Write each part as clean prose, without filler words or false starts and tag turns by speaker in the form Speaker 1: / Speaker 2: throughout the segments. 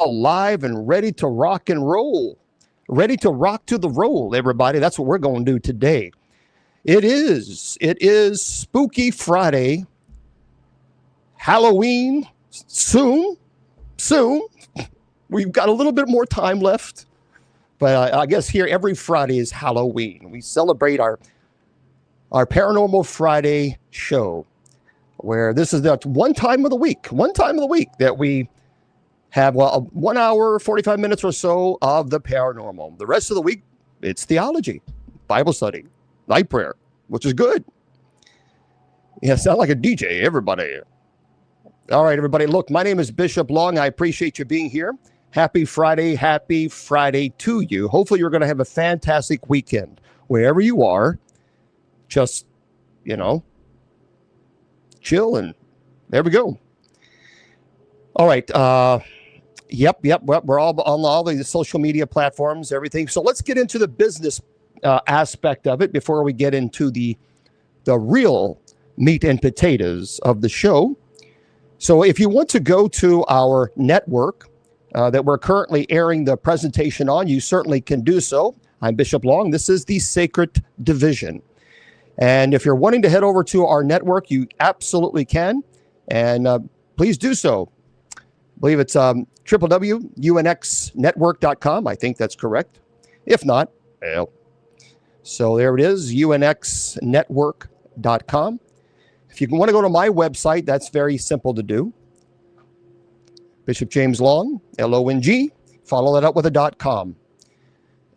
Speaker 1: live and ready to rock and roll. Ready to rock to the roll, everybody. That's what we're going to do today. It is Spooky Friday. Halloween soon. We've got a little bit more time left. But I guess here every Friday is Halloween. We celebrate our Paranormal Friday show, where this is the one time of the week that we have 1 hour, 45 minutes or so of the paranormal. The rest of the week, it's theology, Bible study, night prayer, which is good. Yeah, sound like a DJ, everybody. All right, everybody. Look, my name is Bishop Long. I appreciate you being here. Happy Friday to you. Hopefully you're going to have a fantastic weekend. Wherever you are, just, chill, and there we go. All right. Yep. We're all on all the social media platforms, everything. So let's get into the business aspect of it before we get into the real meat and potatoes of the show. So if you want to go to our network that we're currently airing the presentation on, you certainly can do so. I'm Bishop Long. This is the Sacred Division. And if you're wanting to head over to our network, you absolutely can. And please do so. I believe it's www.unxnetwork.com. I think that's correct. If not, well. So there it is, unxnetwork.com. If you want to go to my website, that's very simple to do. Bishop James Long, Long. Follow that up with a .com.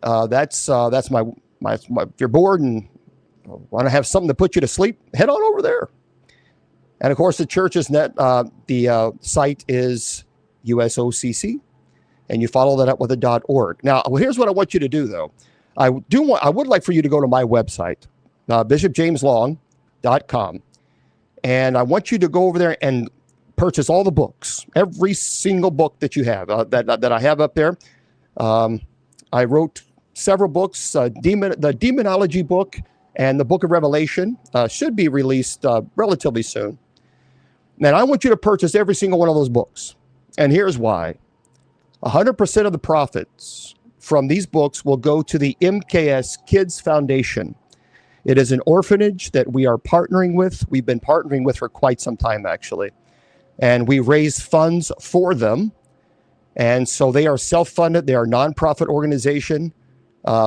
Speaker 1: That's my if you're bored and want to have something to put you to sleep, head on over there. And of course, the church's the site is USOCC, and you follow that up with a .org. Now, here's what I want you to do, though. I would like for you to go to my website, bishopjameslong.com, and I want you to go over there and purchase all the books, every single book that you have that I have up there. I wrote several books. The demonology book and the book of Revelation should be released relatively soon. And I want you to purchase every single one of those books. And here's why. 100% of the profits from these books will go to the MKS Kids Foundation. It is an orphanage that we are partnering with. We've been partnering with for quite some time, actually. And we raise funds for them. And so they are self-funded. They are a nonprofit organization.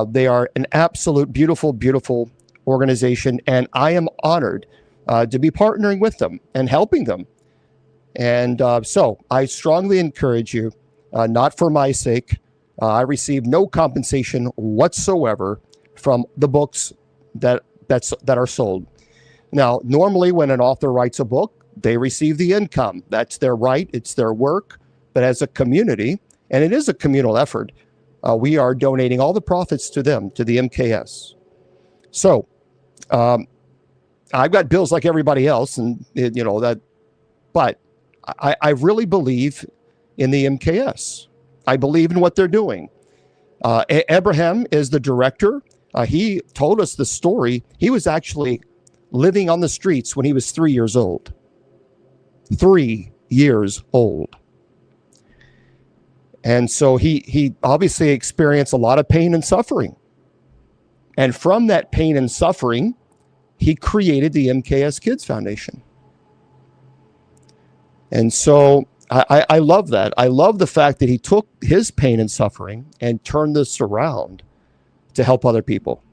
Speaker 1: They are an absolute beautiful, beautiful organization. And I am honored to be partnering with them and helping them. And so I strongly encourage you, not for my sake. I receive no compensation whatsoever from the books that are sold. Now, normally when an author writes a book, they receive the income. That's their right. It's their work. But as a community, and it is a communal effort, we are donating all the profits to them, to the MKS. So I've got bills like everybody else, and but I really believe in the MKS. I believe in what they're doing. Abraham is the director. He told us the story. He was actually living on the streets when he was 3 years old. 3 years old. And so he obviously experienced a lot of pain and suffering. And from that pain and suffering, he created the MKS Kids Foundation. And so I love that. I love the fact that he took his pain and suffering and turned this around to help other people.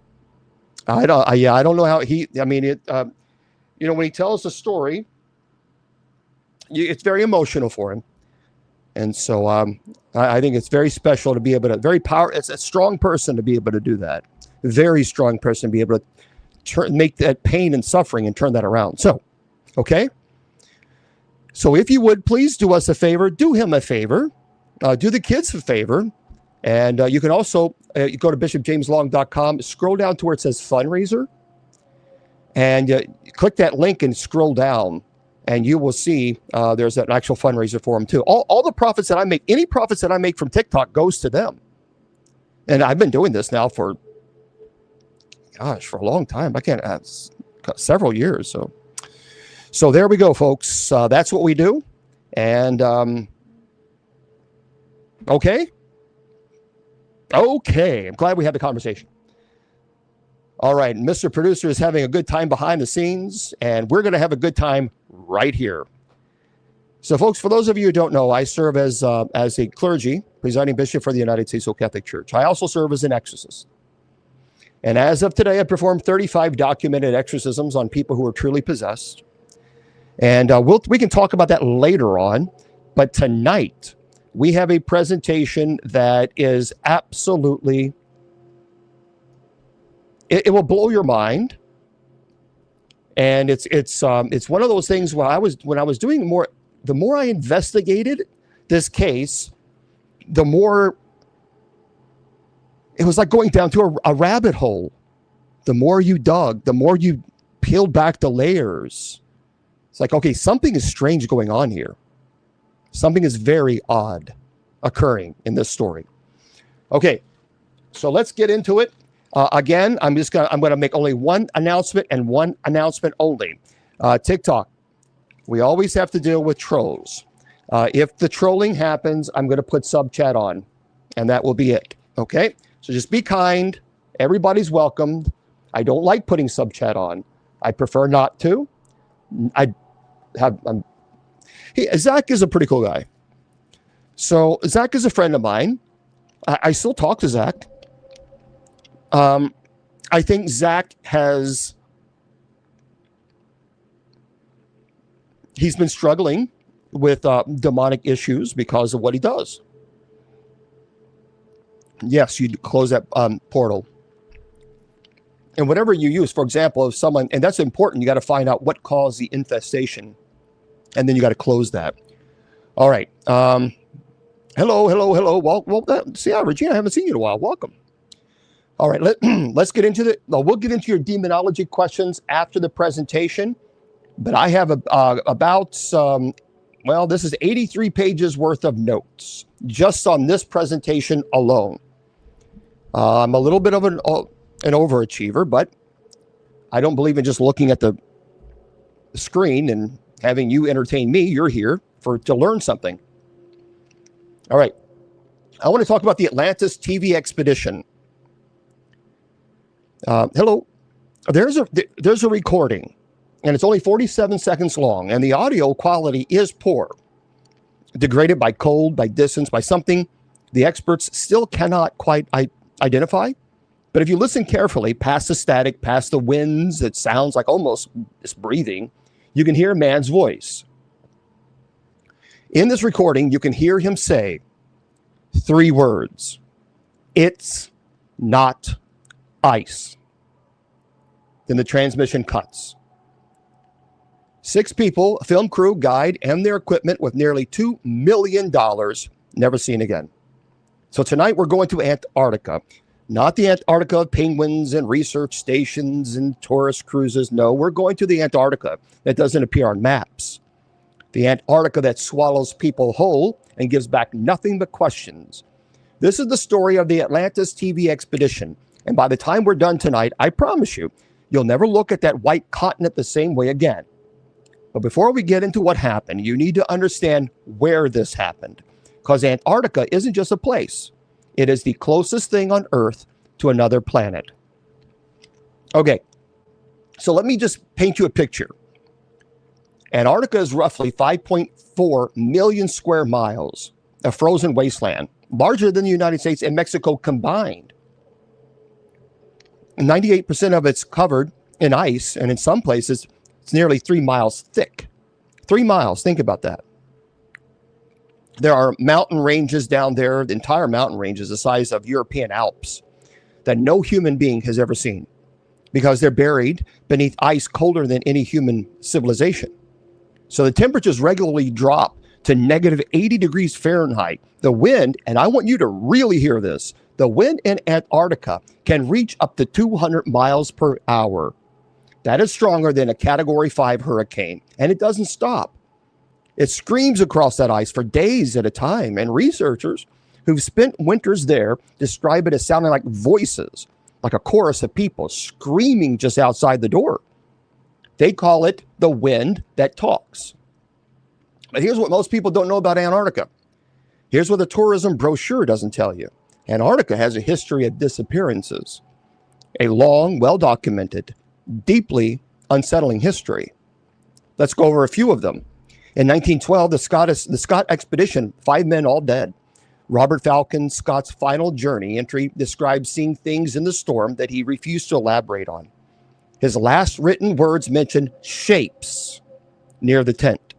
Speaker 1: I don't know how when he tells the story, it's very emotional for him. And so I think it's very special to be able to, it's a strong person to be able to do that. Very strong person to be able to make that pain and suffering and turn that around. So, okay. So if you would, please do us a favor, do him a favor, do the kids a favor. And you can also go to bishopjameslong.com, scroll down to where it says fundraiser, and click that link and scroll down. And you will see there's an actual fundraiser for them too. All the profits that I make, any profits that I make from TikTok goes to them. And I've been doing this now for a long time. I can't several years. So there we go, folks. That's what we do. And Okay? Okay. I'm glad we had the conversation. All right. Mr. Producer is having a good time behind the scenes, and we're going to have a good time right here. So, folks, for those of you who don't know, I serve as a clergy, presiding bishop for the United States Catholic Church. I also serve as an exorcist. And as of today, I performed 35 documented exorcisms on people who are truly possessed. And we can talk about that later on. But tonight, we have a presentation that is absolutely, it will blow your mind. And it's one of those things where when I was doing more, the more I investigated this case, the more it was like going down to a rabbit hole. The more you dug, the more you peeled back the layers. It's like, okay, something is strange going on here. Something is very odd occurring in this story. Okay, so let's get into it. Again, I'm going to make only one announcement and one announcement only. TikTok. We always have to deal with trolls. If the trolling happens, I'm going to put sub chat on, and that will be it. Okay, so just be kind. Everybody's welcomed. I don't like putting sub chat on. I prefer not to. Zach is a pretty cool guy. So Zach is a friend of mine. I still talk to Zach. I think Zach he's been struggling with demonic issues because of what he does. Yes, you close that portal. And whatever you use, for example, if someone, and that's important, you got to find out what caused the infestation. And then you got to close that. All right. Hello. Well, Regina, I haven't seen you in a while. Welcome. All right. Let's get into we'll get into your demonology questions after the presentation. But I have this is 83 pages worth of notes just on this presentation alone. I'm a little bit of an overachiever, but I don't believe in just looking at the screen and having you entertain me. You're here to learn something. All right. I want to talk about the Atlantis TV Expedition. Hello. There's a recording, and it's only 47 seconds long, and the audio quality is poor, degraded by cold, by distance, by something the experts still cannot quite identify. But if you listen carefully, past the static, past the winds, it sounds like almost it's breathing. You can hear a man's voice. In this recording, you can hear him say 3 words. It's not ice. Then the transmission cuts. 6 people, a film crew, guide, and their equipment with nearly $2 million, never seen again. So tonight we're going to Antarctica. Not the Antarctica of penguins and research stations and tourist cruises. No, we're going to the Antarctica that doesn't appear on maps. The Antarctica that swallows people whole and gives back nothing but questions. This is the story of the Atlantis TV Expedition. And by the time we're done tonight, I promise you, you'll never look at that white continent the same way again. But before we get into what happened, you need to understand where this happened. Because Antarctica isn't just a place. It is the closest thing on Earth to another planet. Okay, so let me just paint you a picture. Antarctica is roughly 5.4 million square miles, a frozen wasteland, larger than the United States and Mexico combined. 98% of it's covered in ice, and in some places, it's nearly 3 miles thick. 3 miles, think about that. There are mountain ranges down there. The entire mountain range is the size of European Alps that no human being has ever seen because they're buried beneath ice colder than any human civilization. So the temperatures regularly drop to negative 80 degrees Fahrenheit. The wind, and I want you to really hear this, the wind in Antarctica can reach up to 200 miles per hour. That is stronger than a Category 5 hurricane, and it doesn't stop. It screams across that ice for days at a time, and researchers who've spent winters there describe it as sounding like voices, like a chorus of people screaming just outside the door. They call it the wind that talks. But here's what most people don't know about Antarctica. Here's what the tourism brochure doesn't tell you. Antarctica has a history of disappearances, a long, well-documented, deeply unsettling history. Let's go over a few of them. In 1912, the Scott Expedition, 5 men all dead. Robert Falcon Scott's final journey entry describes seeing things in the storm that he refused to elaborate on. His last written words mention shapes near the tent.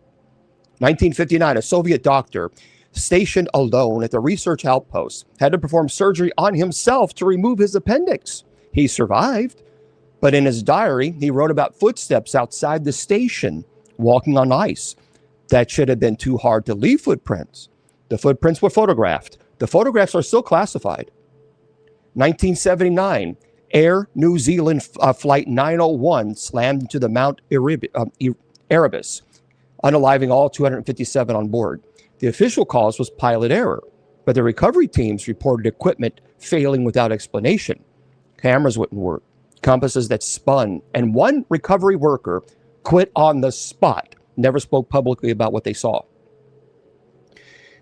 Speaker 1: 1959, a Soviet doctor stationed alone at the research outpost had to perform surgery on himself to remove his appendix. He survived, but in his diary, he wrote about footsteps outside the station, walking on ice. That should have been too hard to leave footprints. The footprints were photographed. The photographs are still classified. 1979, Air New Zealand Flight 901 slammed into the Mount Erebus, unaliving all 257 on board. The official cause was pilot error, but the recovery teams reported equipment failing without explanation. Cameras wouldn't work, compasses that spun, and one recovery worker quit on the spot, never spoke publicly about what they saw.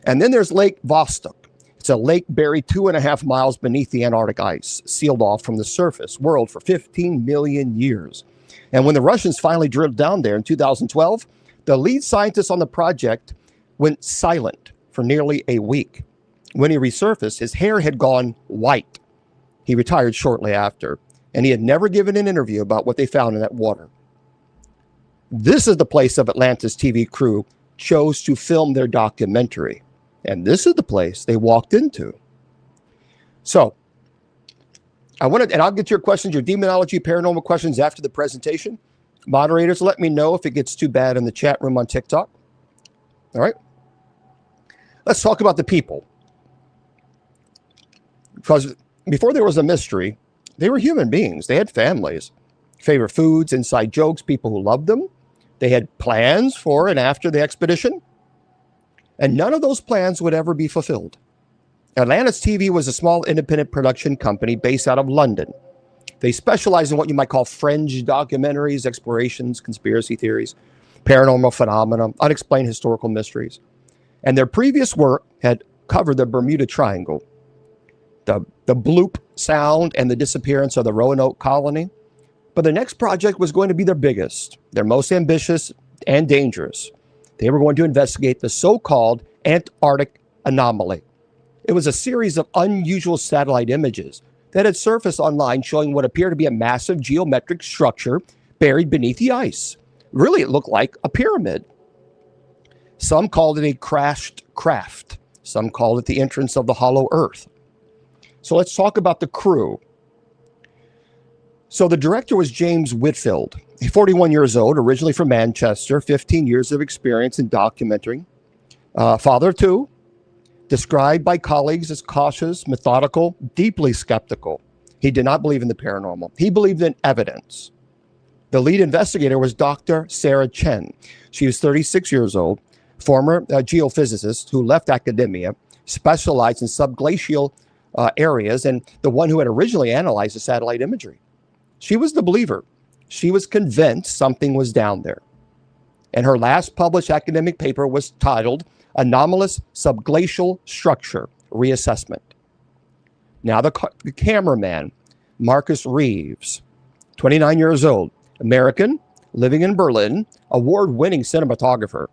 Speaker 1: And then there's Lake Vostok. It's a lake buried 2.5 miles beneath the Antarctic ice, sealed off from the surface world for 15 million years. And when the Russians finally drilled down there in 2012, the lead scientist on the project went silent for nearly a week. When he resurfaced, his hair had gone white. He retired shortly after, and he had never given an interview about what they found in that water. This is the place of Atlantis TV crew chose to film their documentary. And this is the place they walked into. So, I wanted, and I'll get to your questions, your demonology, paranormal questions after the presentation. Moderators, let me know if it gets too bad in the chat room on TikTok. All right. Let's talk about the people. Because before there was a mystery, they were human beings. They had families, favorite foods, inside jokes, people who loved them. They had plans for and after the expedition. And none of those plans would ever be fulfilled. Atlantis TV was a small independent production company based out of London. They specialize in what you might call fringe documentaries, explorations, conspiracy theories, paranormal phenomena, unexplained historical mysteries. And their previous work had covered the Bermuda Triangle, the bloop sound and the disappearance of the Roanoke colony. But the next project was going to be their biggest, their most ambitious and dangerous. They were going to investigate the so-called Antarctic anomaly. It was a series of unusual satellite images that had surfaced online showing what appeared to be a massive geometric structure buried beneath the ice. Really, it looked like a pyramid. Some called it a crashed craft. Some called it the entrance of the hollow earth. So let's talk about the crew. So the director was James Whitfield, 41 years old, originally from Manchester, 15 years of experience in documenting. Father of two, described by colleagues as cautious, methodical, deeply skeptical. He did not believe in the paranormal. He believed in evidence. The lead investigator was Dr. Sarah Chen. She was 36 years old, former geophysicist who left academia, specialized in subglacial areas, and the one who had originally analyzed the satellite imagery. She was the believer. She was convinced something was down there. And her last published academic paper was titled Anomalous Subglacial Structure Reassessment. Now the cameraman, Marcus Reeves, 29 years old, American, living in Berlin, award-winning cinematographer.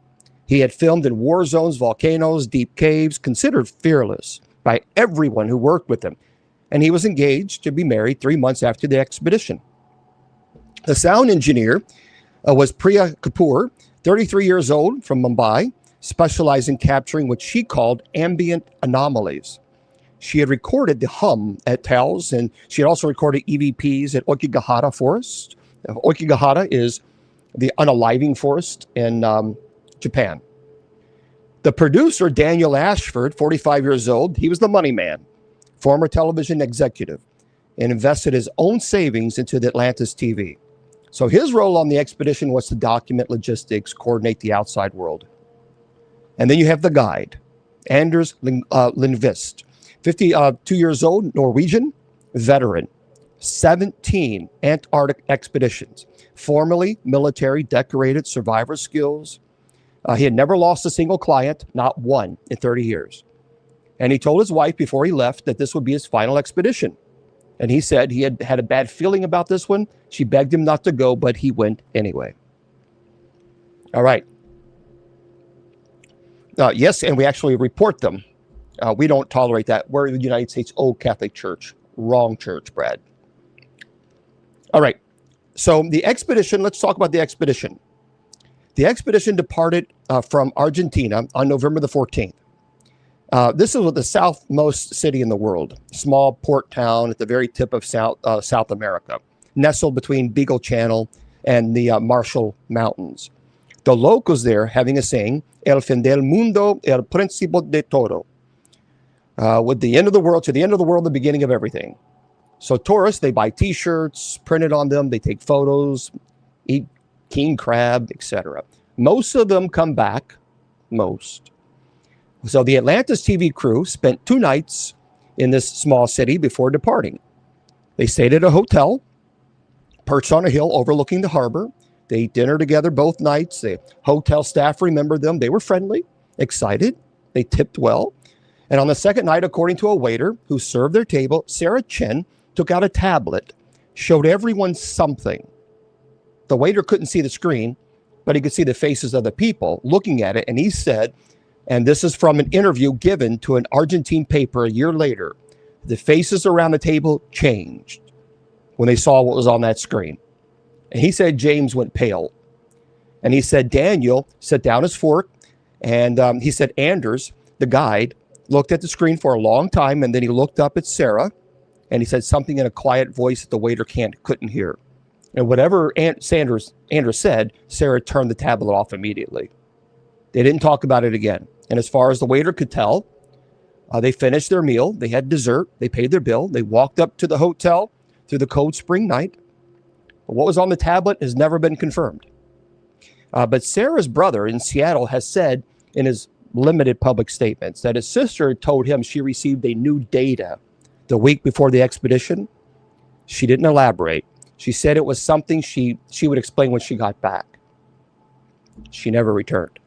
Speaker 1: He had filmed in war zones, volcanoes, deep caves, considered fearless by everyone who worked with him. And he was engaged to be married 3 months after the expedition. The sound engineer was Priya Kapoor, 33 years old, from Mumbai, specialized in capturing what she called ambient anomalies. She had recorded the hum at Taos, and she had also recorded EVPs at Okigahara Forest. Okigahara is the unaliving forest in Japan. The producer, Daniel Ashford, 45 years old, he was the money man, former television executive, and invested his own savings into the Atlantis TV. So his role on the expedition was to document logistics, coordinate the outside world. And then you have the guide, Anders Lindqvist, 52 years old, Norwegian, veteran, 17 Antarctic expeditions, formerly military, decorated, survivor skills. He had never lost a single client, not one, in 30 years. And he told his wife before he left that this would be his final expedition. And he said he had had a bad feeling about this one. She begged him not to go, but he went anyway. All right. Yes, and we actually report them. We don't tolerate that. We're the United States Old Catholic Church. Wrong church, Brad. All right. So the expedition, let's talk about the expedition. The expedition departed from Argentina on November the 14th. This is the southmost city in the world, small port town at the very tip of South America, nestled between Beagle Channel and the Marshall Mountains. The locals there having a saying, El fin del mundo, el principio de todo. With the end of the world, to the end of the world, the beginning of everything. So tourists, they buy T-shirts, printed on them, they take photos, eat king crab, etc. Most of them come back, most. So the Atlantis TV crew spent 2 nights in this small city before departing. They stayed at a hotel, perched on a hill overlooking the harbor. They ate dinner together both nights. The hotel staff remembered them. They were friendly, excited. They tipped well. And on the second night, according to a waiter who served their table, Sarah Chen took out a tablet, showed everyone something. The waiter couldn't see the screen, but he could see the faces of the people looking at it. And he said, and this is from an interview given to an Argentine paper a year later, the faces around the table changed when they saw what was on that screen. And he said James went pale. And he said Daniel set down his fork. And he said Anders, the guide, looked at the screen for a long time. And then he looked up at Sarah. And he said something in a quiet voice that the waiter couldn't hear. And whatever Anders said, Sarah turned the tablet off immediately. They didn't talk about it again. And as far as the waiter could tell, they finished their meal. They had dessert. They paid their bill. They walked up to the hotel through the cold spring night. But what was on the tablet has never been confirmed. But Sarah's brother in Seattle has said in his limited public statements that his sister had told him she received a new data the week before the expedition. She didn't elaborate. She said it was something she would explain when she got back. She never returned.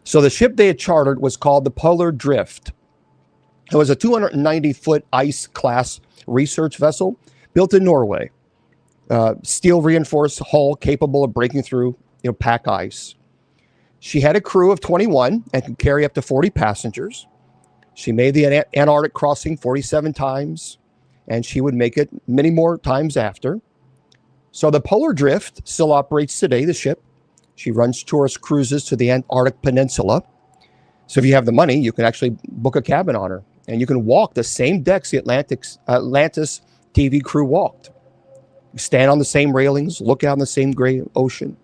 Speaker 1: So the ship they had chartered was called the Polar Drift. It was a 290-foot ice-class research vessel built in Norway. Steel-reinforced hull capable of breaking through pack ice. She had a crew of 21 and could carry up to 40 passengers. She made the Antarctic crossing 47 times, and she would make it many more times after. So the Polar Drift still operates today, the ship. She runs tourist cruises to the Antarctic Peninsula. So if you have the money, you can actually book a cabin on her. And you can walk the same decks the Atlantis TV crew walked. Stand on the same railings, look out on the same gray ocean.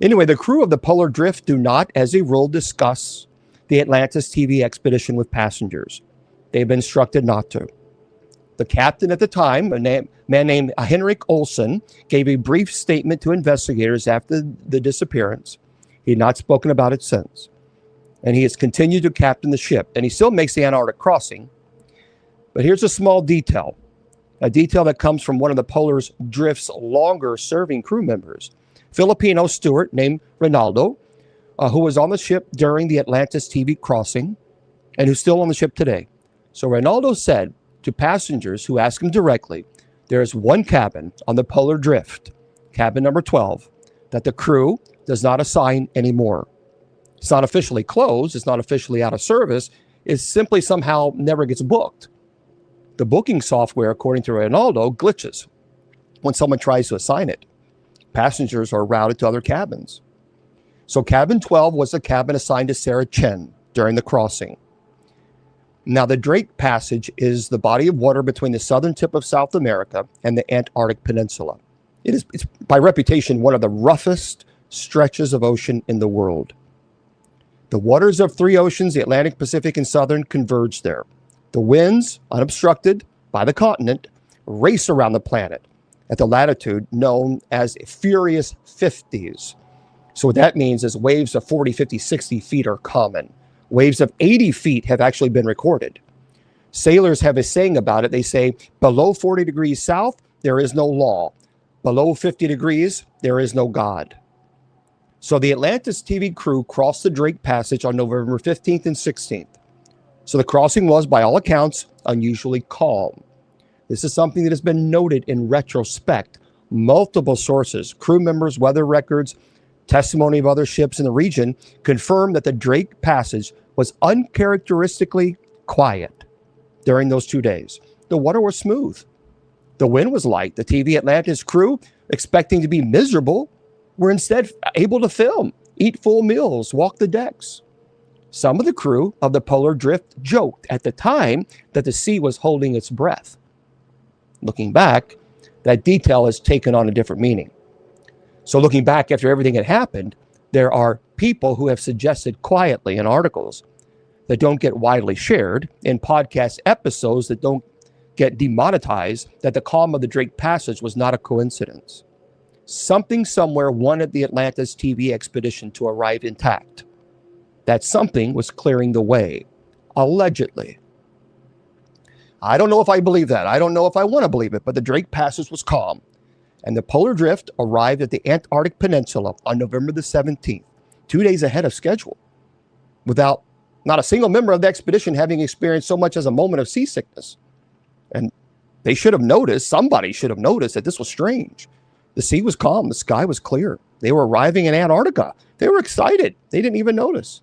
Speaker 1: Anyway, the crew of the Polar Drift do not, as a rule, discuss the Atlantis TV expedition with passengers. They've been instructed not to. The captain at the time, a man named Henrik Olsen, gave a brief statement to investigators after the disappearance. He had not spoken about it since. And he has continued to captain the ship. And he still makes the Antarctic crossing. But here's a small detail. A detail that comes from one of the Polar Drift's longer-serving crew members. Filipino steward named Ronaldo, who was on the ship during the Atlantis TV crossing and who's still on the ship today. So Ronaldo said to passengers who asked him directly, there is one cabin on the Polar Drift, cabin number 12, that the crew does not assign anymore. It's not officially closed. It's not officially out of service. It simply somehow never gets booked. The booking software, according to Ronaldo, glitches when someone tries to assign it. Passengers are routed to other cabins. So cabin 12 was the cabin assigned to Sarah Chen during the crossing. Now, the Drake Passage is the body of water between the southern tip of South America and the Antarctic Peninsula. It's by reputation one of the roughest stretches of ocean in the world. The waters of 3 oceans, the Atlantic, Pacific, and Southern, converge there. The winds, unobstructed by the continent, race around the planet at the latitude known as furious 50s. So what that means is waves of 40, 50, 60 feet are common. Waves of 80 feet have actually been recorded. Sailors have a saying about it. They say, below 40 degrees south, there is no law. Below 50 degrees, there is no God. So the Atlantis TV crew crossed the Drake Passage on November 15th and 16th. So the crossing was, by all accounts, unusually calm. This is something that has been noted in retrospect. Multiple sources, crew members, weather records, testimony of other ships in the region confirm that the Drake Passage was uncharacteristically quiet during those 2 days. The water was smooth. The wind was light. The TV Atlantis crew, expecting to be miserable, were instead able to film, eat full meals, walk the decks. Some of the crew of the Polar Drift joked at the time that the sea was holding its breath. Looking back, that detail has taken on a different meaning. So looking back after everything had happened, there are people who have suggested quietly in articles that don't get widely shared, in podcast episodes that don't get demonetized, that the calm of the Drake Passage was not a coincidence. Something somewhere wanted the Atlantis TV expedition to arrive intact. That something was clearing the way, allegedly. I don't know if I believe that. I don't know if I want to believe it, but the Drake Passage was calm, and the Polar Drift arrived at the Antarctic Peninsula on November the 17th, 2 days ahead of schedule, without not a single member of the expedition having experienced so much as a moment of seasickness. And they should have noticed, somebody should have noticed, that this was strange. The sea was calm. The sky was clear. They were arriving in Antarctica. They were excited. They didn't even notice.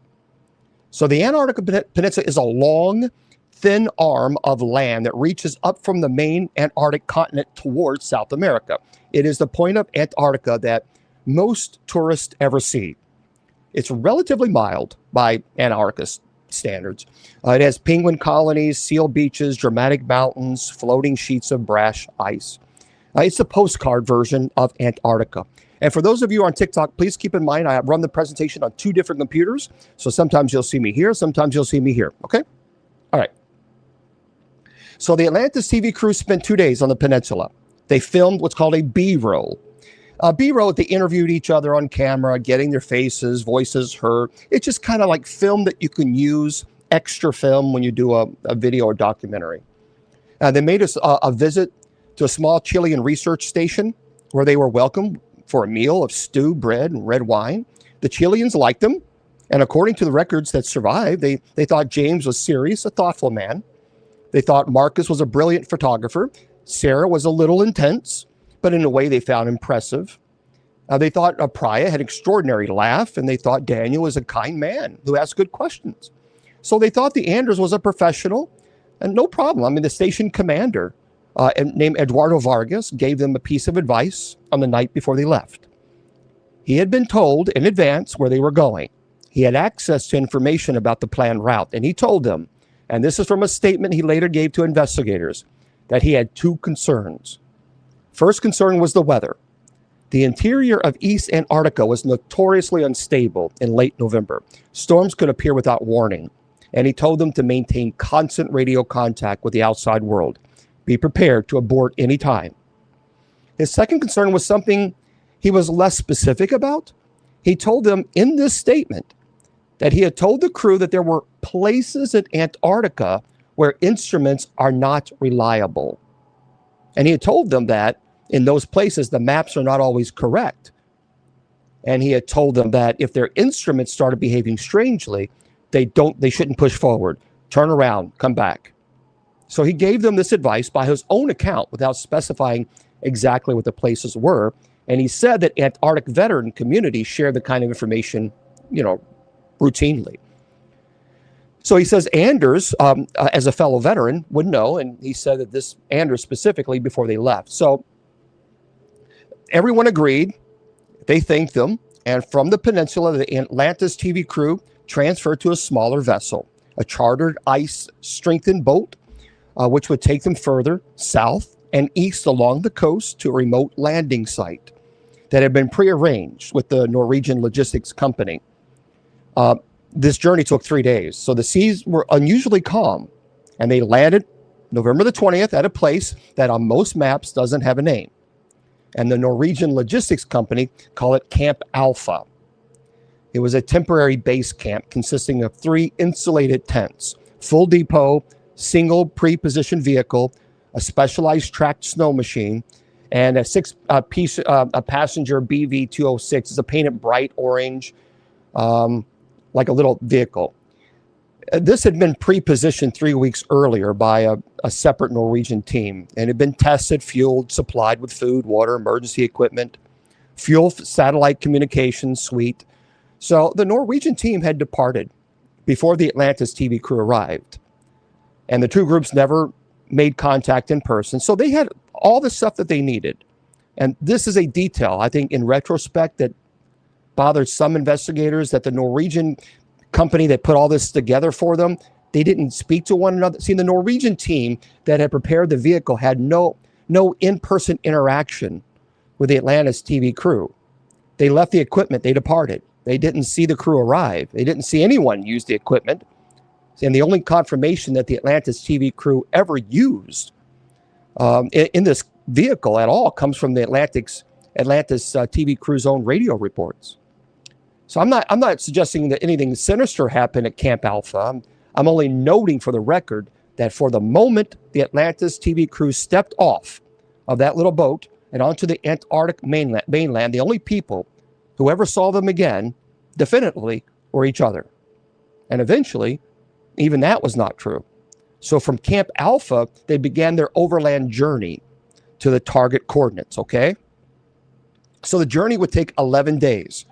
Speaker 1: So the Antarctica Peninsula is a long, thin arm of land that reaches up from the main Antarctic continent towards South America. It is the point of Antarctica that most tourists ever see. It's relatively mild by Antarctica standards. It has penguin colonies, seal beaches, dramatic mountains, floating sheets of brash ice. It's a postcard version of Antarctica. And for those of you on TikTok, please keep in mind I run the presentation on 2 different computers. So sometimes you'll see me here, sometimes you'll see me here. Okay? All right. So the Atlantis TV crew spent 2 days on the peninsula. They filmed what's called a B-roll. B-roll, they interviewed each other on camera, getting their faces, voices heard. It's just kind of like film that you can use, extra film, when you do a video or documentary. They made us a visit to a small Chilean research station where they were welcomed for a meal of stew, bread, and red wine. The Chileans liked them, and according to the records that survived, they thought James was serious, a thoughtful man. They thought Marcus was a brilliant photographer. Sarah was a little intense, but in a way they found impressive. They thought Priya had an extraordinary laugh, and they thought Daniel was a kind man who asked good questions. So they thought the Anders was a professional, and no problem. I mean, the station commander, named Eduardo Vargas, gave them a piece of advice on the night before they left. He had been told in advance where they were going. He had access to information about the planned route, and he told them, and this is from a statement he later gave to investigators, that he had 2 concerns. First concern was the weather. The interior of East Antarctica was notoriously unstable in late November. Storms could appear without warning, and he told them to maintain constant radio contact with the outside world. Be prepared to abort any time. His second concern was something he was less specific about. He told them in this statement that he had told the crew that there were places in Antarctica where instruments are not reliable. And he had told them that in those places, the maps are not always correct. And he had told them that if their instruments started behaving strangely, they shouldn't push forward, turn around, come back. So he gave them this advice by his own account without specifying exactly what the places were. And he said that Antarctic veteran communities share the kind of information, routinely. So he says Anders, as a fellow veteran, would know, and he said that this Anders specifically before they left. So everyone agreed. They thanked them, and from the peninsula, the Atlantis TV crew transferred to a smaller vessel, a chartered ice-strengthened boat, which would take them further south and east along the coast to a remote landing site that had been prearranged with the Norwegian logistics company. This journey took 3 days, so the seas were unusually calm, and they landed November the 20th at a place that on most maps doesn't have a name. And the Norwegian logistics company call it Camp Alpha. It was a temporary base camp consisting of 3 insulated tents, full depot, single pre-positioned vehicle, a specialized tracked snow machine, and a 6-piece passenger BV-206. It's a painted bright orange, like a little vehicle. This had been pre-positioned 3 weeks earlier by a separate Norwegian team, and had been tested, fueled, supplied with food, water, emergency equipment, fuel, satellite communications suite. So the Norwegian team had departed before the Atlantis TV crew arrived, and the two groups never made contact in person. So they had all the stuff that they needed. And this is a detail, I think, in retrospect, that bothered some investigators, that the Norwegian company that put all this together for them, they didn't speak to one another. See, the Norwegian team that had prepared the vehicle had no in-person interaction with the Atlantis TV crew. They left the equipment, they departed. They didn't see the crew arrive. They didn't see anyone use the equipment. And the only confirmation that the Atlantis TV crew ever used in this vehicle at all comes from the Atlantis TV crew's own radio reports. So I'm not suggesting that anything sinister happened at Camp Alpha. I'm only noting for the record that for the moment the Atlantis TV crew stepped off of that little boat and onto the Antarctic mainland, the only people who ever saw them again definitively were each other. And eventually, even that was not true. So from Camp Alpha, they began their overland journey to the target coordinates, okay? So the journey would take 11 days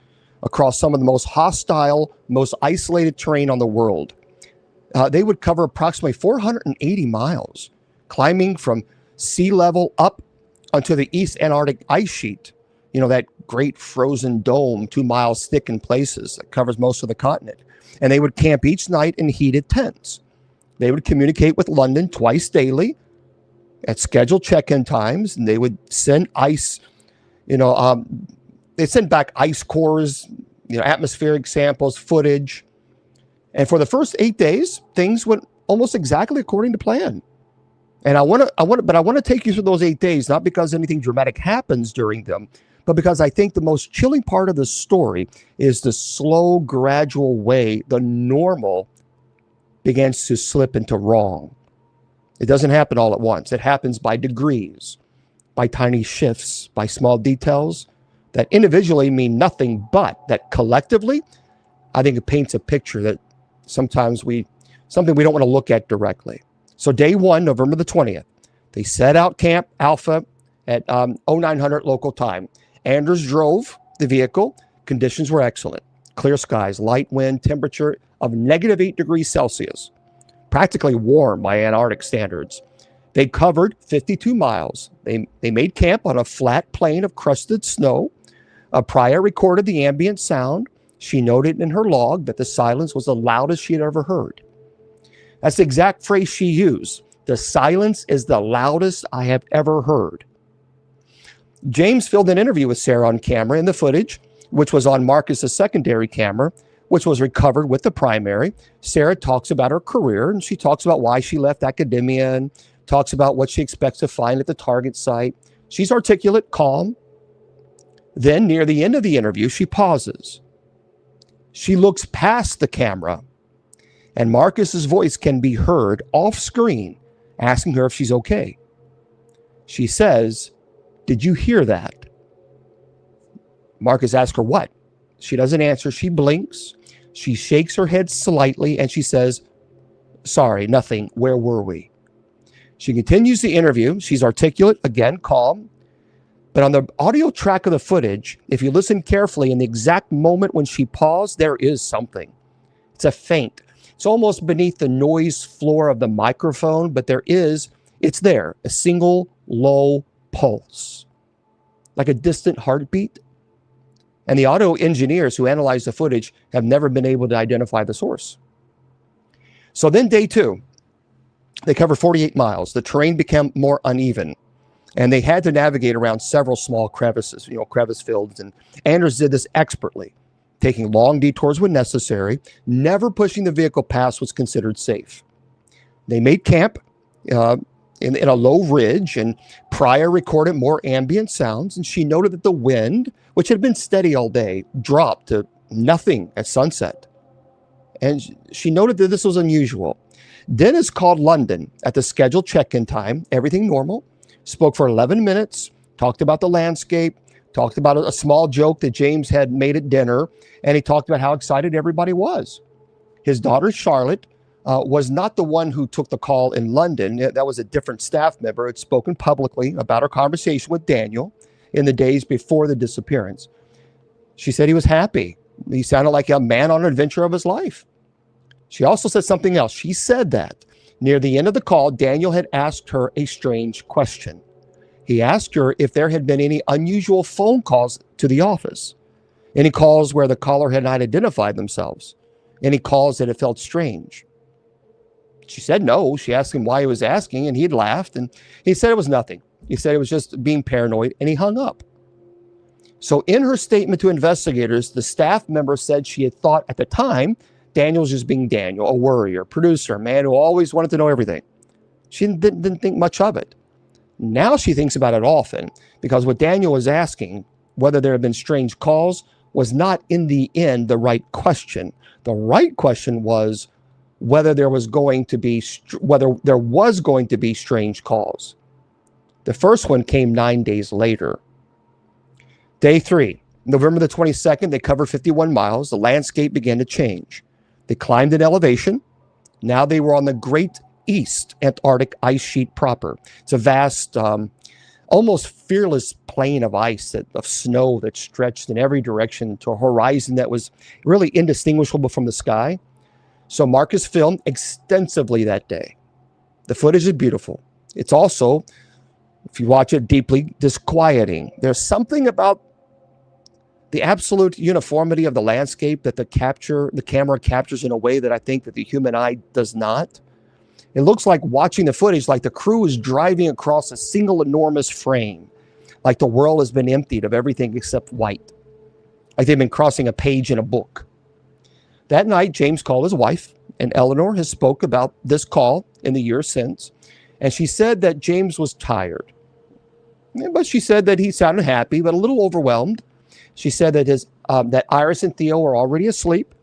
Speaker 1: across some of the most hostile, most isolated terrain on the world. They would cover approximately 480 miles, climbing from sea level up onto the East Antarctic ice sheet, that great frozen dome 2 miles thick in places that covers most of the continent. And they would camp each night in heated tents. They would communicate with London twice daily at scheduled check-in times, and they would send ice, they sent back ice cores, atmospheric samples, footage. And for the first 8 days, things went almost exactly according to plan. And I want to take you through those 8 days, not because anything dramatic happens during them, but because I think the most chilling part of the story is the slow, gradual way the normal begins to slip into wrong. It doesn't happen all at once. It happens by degrees, by tiny shifts, by small details that individually mean nothing, but that collectively, I think it paints a picture that something we don't want to look at directly. So day one, November the 20th, they set out Camp Alpha at 0900 local time. Anders drove the vehicle. Conditions were excellent. Clear skies, light wind, temperature of -8 degrees Celsius. Practically warm by Antarctic standards. They covered 52 miles. They made camp on a flat plain of crusted snow. Priya recorded the ambient sound. She noted in her log that the silence was the loudest she had ever heard. That's the exact phrase she used. The silence is the loudest I have ever heard. James filmed an interview with Sarah on camera in the footage, which was on Marcus's secondary camera, which was recovered with the primary. Sarah talks about her career, and she talks about why she left academia and talks about what she expects to find at the target site. She's articulate, calm. Then, near the end of the interview, she pauses. She looks past the camera, and Marcus's voice can be heard off screen asking her if she's okay. She says, "Did you hear that?" Marcus asks her what. She doesn't answer. She blinks. She shakes her head slightly, and she says, "Sorry, nothing. Where were we?" She continues the interview. She's articulate, again, calm. But on the audio track of the footage, if you listen carefully, in the exact moment when she paused, there is something. It's a faint. It's almost beneath the noise floor of the microphone, but it's there, a single low pulse, like a distant heartbeat. And the audio engineers who analyze the footage have never been able to identify the source. So then day two, they cover 48 miles. The terrain became more uneven, and they had to navigate around several small crevices, crevice fields. And Anders did this expertly, taking long detours when necessary. Never pushing the vehicle past was considered safe. They made camp in a low ridge, and Priya recorded more ambient sounds, and she noted that the wind, which had been steady all day, dropped to nothing at sunset. And she noted that this was unusual. Dennis called London at the scheduled check-in time, everything normal, spoke for 11 minutes, talked about the landscape, talked about a small joke that James had made at dinner, and he talked about how excited everybody was. His daughter, Charlotte, was not the one who took the call in London. That was a different staff member who had spoken publicly about her conversation with Daniel in the days before the disappearance. She said he was happy. He sounded like a man on an adventure of his life. She also said something else. She said that near the end of the call, Daniel had asked her a strange question. He asked her if there had been any unusual phone calls to the office, any calls where the caller had not identified themselves, any calls that had felt strange. She said no. She asked him why he was asking, and he'd laughed, and he said it was nothing. He said it was just being paranoid, and he hung up. So in her statement to investigators, the staff member said she had thought at the time Daniel was just being Daniel, a worrier, producer, a man who always wanted to know everything. She didn't think much of it. Now she thinks about it often, because what Daniel was asking, whether there had been strange calls, was not in the end the right question. The right question was whether there was going to be strange calls. The first one came 9 days later. Day 3, November the 22nd, they covered 51 miles. The landscape began to change. They climbed in elevation. Now they were on the Great East Antarctic ice sheet proper. It's a vast, almost fearless plain of ice, of snow that stretched in every direction to a horizon that was really indistinguishable from the sky. So Marcus filmed extensively that day. The footage is beautiful. It's also, if you watch it, deeply disquieting. There's something about the absolute uniformity of the landscape that the camera captures in a way that I think that the human eye does not. It looks like watching the footage like the crew is driving across a single enormous frame, like the world has been emptied of everything except white, like they've been crossing a page in a book. That night, James called his wife, and Eleanor has spoke about this call in the years since, and she said that James was tired. But she said that he sounded happy, but a little overwhelmed. She said that that Iris and Theo were already asleep,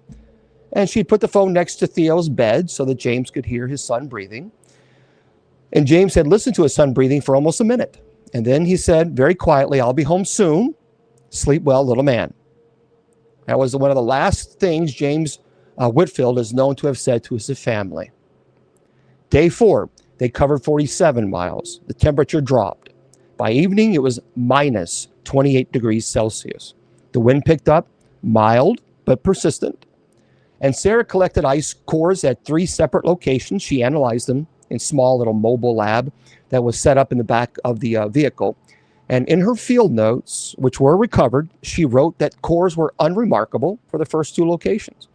Speaker 1: and she'd put the phone next to Theo's bed so that James could hear his son breathing. And James had listened to his son breathing for almost a minute. And then he said very quietly, "I'll be home soon. Sleep well, little man." That was one of the last things James Whitfield is known to have said to his family. Day 4, they covered 47 miles. The temperature dropped. By evening, it was minus 28 degrees Celsius. The wind picked up, mild but persistent. And Sarah collected ice cores at 3 separate locations. She analyzed them in a small little mobile lab that was set up in the back of the vehicle. And in her field notes, which were recovered, she wrote that cores were unremarkable for the first 2 locations.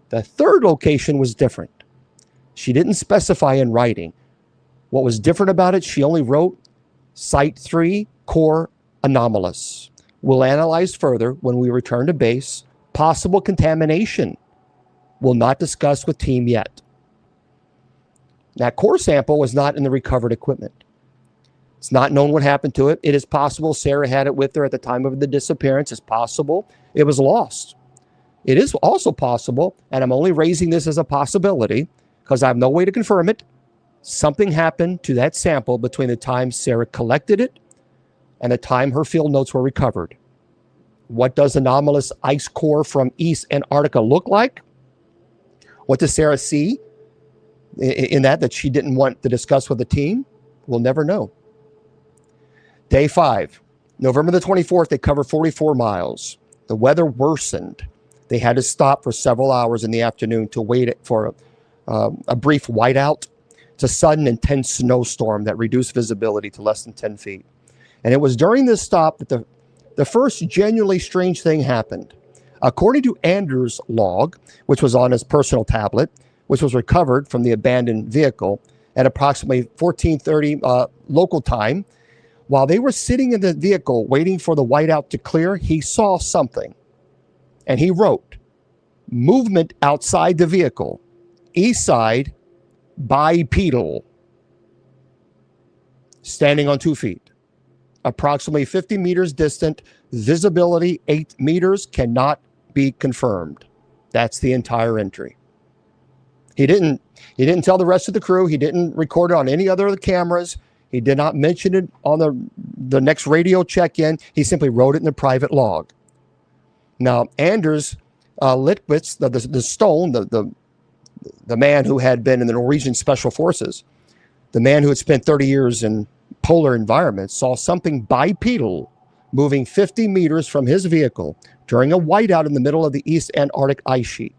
Speaker 1: The third location was different. She didn't specify in writing. What was different about it, she only wrote, Site 3, core anomalous. We'll analyze further when we return to base. Possible contamination. We'll not discuss with team yet. That core sample was not in the recovered equipment. It's not known what happened to it. It is possible Sarah had it with her at the time of the disappearance. It's possible it was lost. It is also possible, and I'm only raising this as a possibility because I have no way to confirm it, something happened to that sample between the time Sarah collected it and the time her field notes were recovered. What does anomalous ice core from East Antarctica look like? What does Sarah see in that she didn't want to discuss with the team? We'll never know. Day 5, November the 24th, they covered 44 miles. The weather worsened. They had to stop for several hours in the afternoon to wait for a brief whiteout. It's a sudden intense snowstorm that reduced visibility to less than 10 feet. And it was during this stop that the first genuinely strange thing happened. According to Anders' log, which was on his personal tablet, which was recovered from the abandoned vehicle at approximately 14:30 local time, while they were sitting in the vehicle waiting for the whiteout to clear, he saw something. And he wrote, movement outside the vehicle, east side, bipedal, standing on 2 feet, approximately 50 meters distant, visibility 8 meters, cannot be confirmed. That's the entire entry. He didn't tell the rest of the crew. He didn't record it on any other of the cameras. He did not mention it on the next radio check-in. He simply wrote it in the private log. Now, Anders Litwitz, the stone, the the man who had been in the Norwegian Special Forces, the man who had spent 30 years in polar environments, saw something bipedal moving 50 meters from his vehicle during a whiteout in the middle of the East Antarctic ice sheet,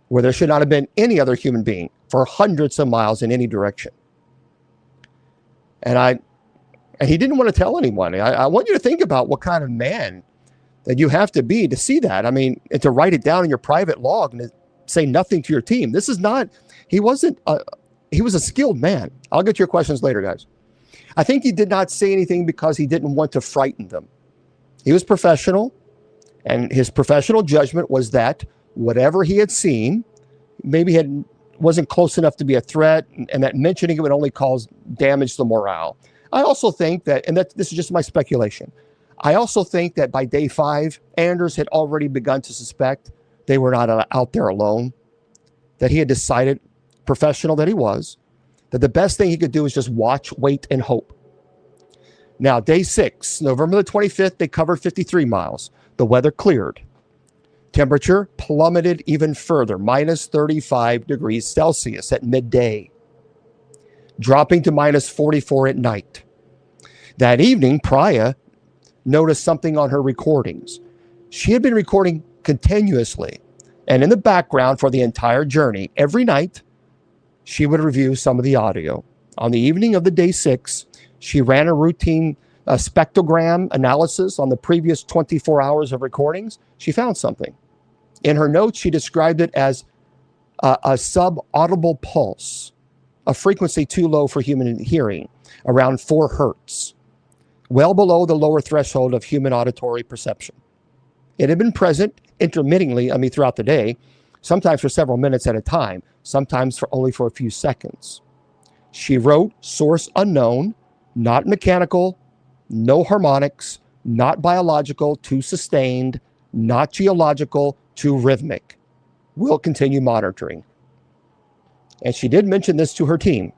Speaker 1: where there should not have been any other human being for hundreds of miles in any direction. And he didn't want to tell anyone. I want you to think about what kind of man that you have to be to see that. I mean, and to write it down in your private log and to say nothing to your team. This is not, he was a skilled man. I'll get to your questions later, guys. I think he did not say anything because he didn't want to frighten them. He was professional, and his professional judgment was that whatever he had seen, maybe wasn't close enough to be a threat, and that mentioning it would only cause damage to morale. I also think that, and this is just my speculation, I also think that by day 5, Anders had already begun to suspect they were not out there alone, that he had decided, professional that he was, that the best thing he could do is just watch, wait, and hope. Now, day 6, November the 25th, they covered 53 miles. The weather cleared. Temperature plummeted even further, minus 35 degrees Celsius at midday, dropping to minus 44 at night. That evening, Priya noticed something on her recordings. She had been recording continuously, and in the background for the entire journey, every night, she would review some of the audio. On the evening of the day 6, she ran a routine spectrogram analysis on the previous 24 hours of recordings. She found something. In her notes, she described it as a subaudible pulse, a frequency too low for human hearing, around 4 hertz, well below the lower threshold of human auditory perception. It had been present intermittently, throughout the day, sometimes for several minutes at a time, sometimes only for a few seconds. She wrote, source unknown, not mechanical, no harmonics, not biological, too sustained, not geological, too rhythmic. We'll continue monitoring. And she did mention this to her team.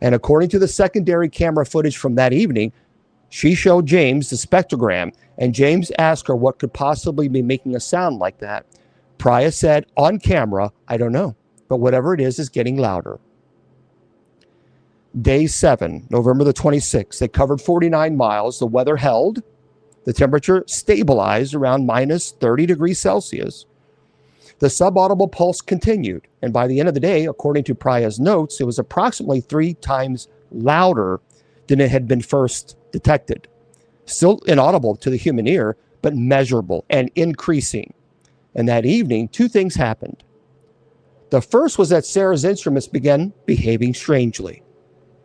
Speaker 1: And according to the secondary camera footage from that evening, she showed James the spectrogram, and James asked her what could possibly be making a sound like that. Priya said, on camera, I don't know, but whatever it is getting louder. Day 7, November the 26th, they covered 49 miles. The weather held. The temperature stabilized around minus 30 degrees Celsius. The subaudible pulse continued, and by the end of the day, according to Priya's notes, it was approximately 3 times louder than it had been first detected. Still inaudible to the human ear, but measurable and increasing. And that evening, 2 things happened. The first was that Sarah's instruments began behaving strangely.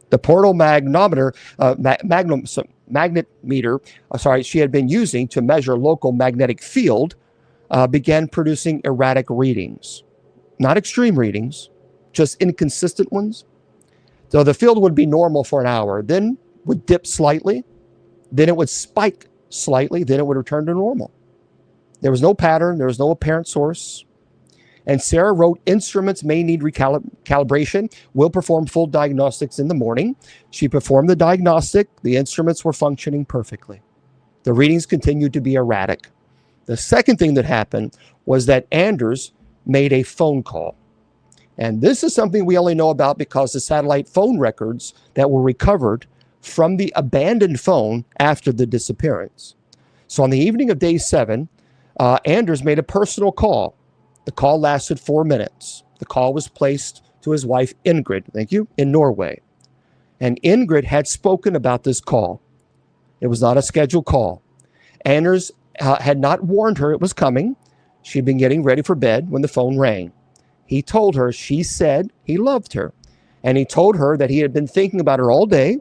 Speaker 1: The portal magnet meter she had been using to measure local magnetic field began producing erratic readings. Not extreme readings, just inconsistent ones. So the field would be normal for an hour, then would dip slightly, then it would spike slightly, then it would return to normal. There was no pattern, there was no apparent source. And Sarah wrote, instruments may need recalibration. We'll perform full diagnostics in the morning. She performed the diagnostic. The instruments were functioning perfectly. The readings continued to be erratic. The second thing that happened was that Anders made a phone call. And this is something we only know about because the satellite phone records that were recovered from the abandoned phone after the disappearance. So on the evening of day 7, Anders made a personal call. The call lasted 4 minutes. The call was placed to his wife, Ingrid, in Norway. And Ingrid had spoken about this call. It was not a scheduled call. Anders had not warned her it was coming. She'd been getting ready for bed when the phone rang. He told her, she said he loved her. And he told her that he had been thinking about her all day.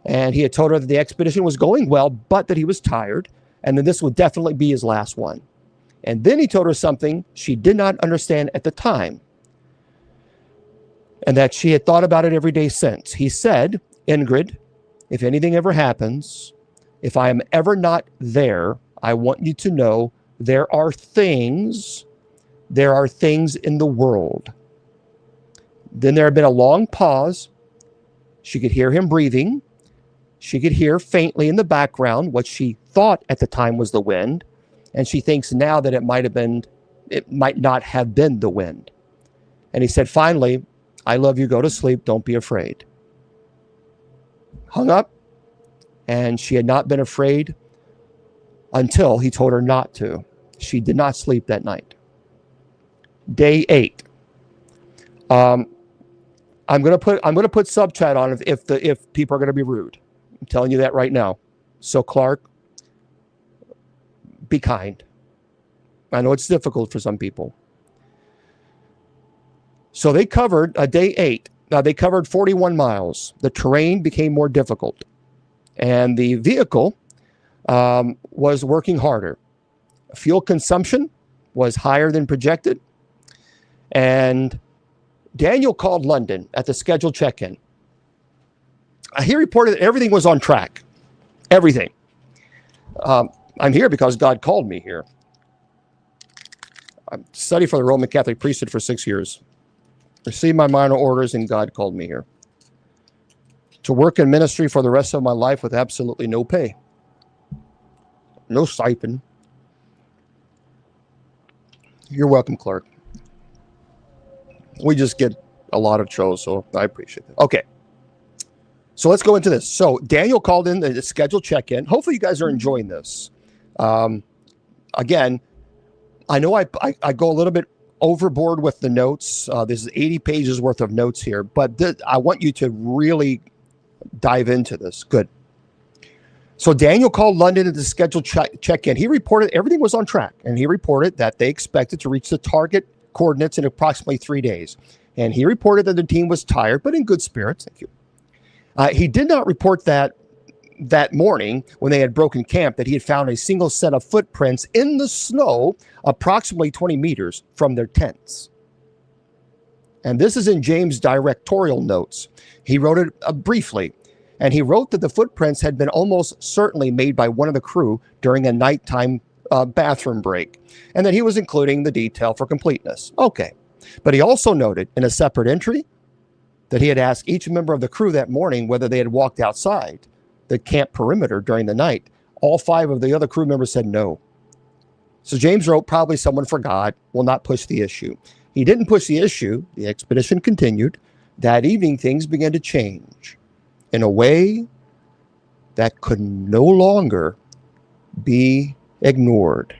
Speaker 1: And he had told her that the expedition was going well, but that he was tired. And that this would definitely be his last one. And then he told her something she did not understand at the time, and that she had thought about it every day since. He said, Ingrid, if anything ever happens, if I am ever not there, I want you to know there are things in the world. Then there had been a long pause. She could hear him breathing. She could hear faintly in the background what she thought at the time was the wind. And she thinks now that it might not have been the wind. And he said, finally, I love you. Go to sleep. Don't be afraid. Hung up. And she had not been afraid until he told her not to. She did not sleep that night. Day 8. I'm gonna put subchat on if people are gonna be rude. I'm telling you that right now. So Clark, be kind. I know it's difficult for some people. So they covered day 8. Now they covered 41 miles. The terrain became more difficult, and the vehicle was working harder. Fuel consumption was higher than projected, and Daniel called London at the scheduled check-in. He reported that everything was on track. Everything. I'm here because God called me here. I studied for the Roman Catholic priesthood for 6 years. Received my minor orders, and God called me here to work in ministry for the rest of my life with absolutely no pay. No stipend. You're welcome, Clark. We just get a lot of shows, so I appreciate it. Okay. So let's go into this. So Daniel called in the scheduled check-in. Hopefully you guys are enjoying this. Again, I know I go a little bit overboard with the notes. This is 80 pages worth of notes here, but I want you to really dive into this. Good. So Daniel called London at the scheduled check-in. He reported everything was on track, and he reported that they expected to reach the target coordinates in approximately 3 days. And he reported that the team was tired, but in good spirits. Thank you. He did not report that morning when they had broken camp that he had found a single set of footprints in the snow approximately 20 meters from their tents. And this is in James' directorial notes. He wrote it briefly, and he wrote that the footprints had been almost certainly made by one of the crew during a nighttime bathroom break, and that he was including the detail for completeness. Okay. But he also noted in a separate entry that he had asked each member of the crew that morning whether they had walked outside the camp perimeter during the night. All 5 of the other crew members said no. So James wrote, probably someone forgot, will not push the issue. He didn't push the issue. The expedition continued. That evening, things began to change in a way that could no longer be ignored.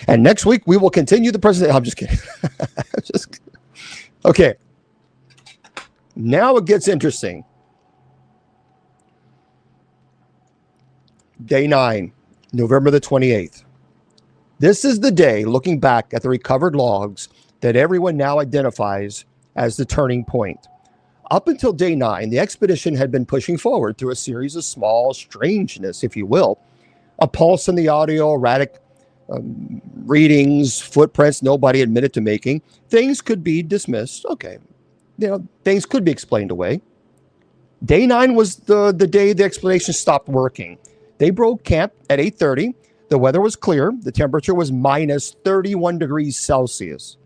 Speaker 1: And next week, we will continue the presentation. I'm just kidding. Okay. Now it gets interesting. Day 9, November the 28th. This is the day, looking back at the recovered logs, that everyone now identifies as the turning point. Up until day 9, the expedition had been pushing forward through a series of small strangeness, if you will. A pulse in the audio, erratic readings, footprints nobody admitted to making. Things could be dismissed. Okay. Things could be explained away. Day 9 was the day the explanation stopped working. They broke camp at 8:30. The weather was clear. The temperature was minus 31 degrees Celsius.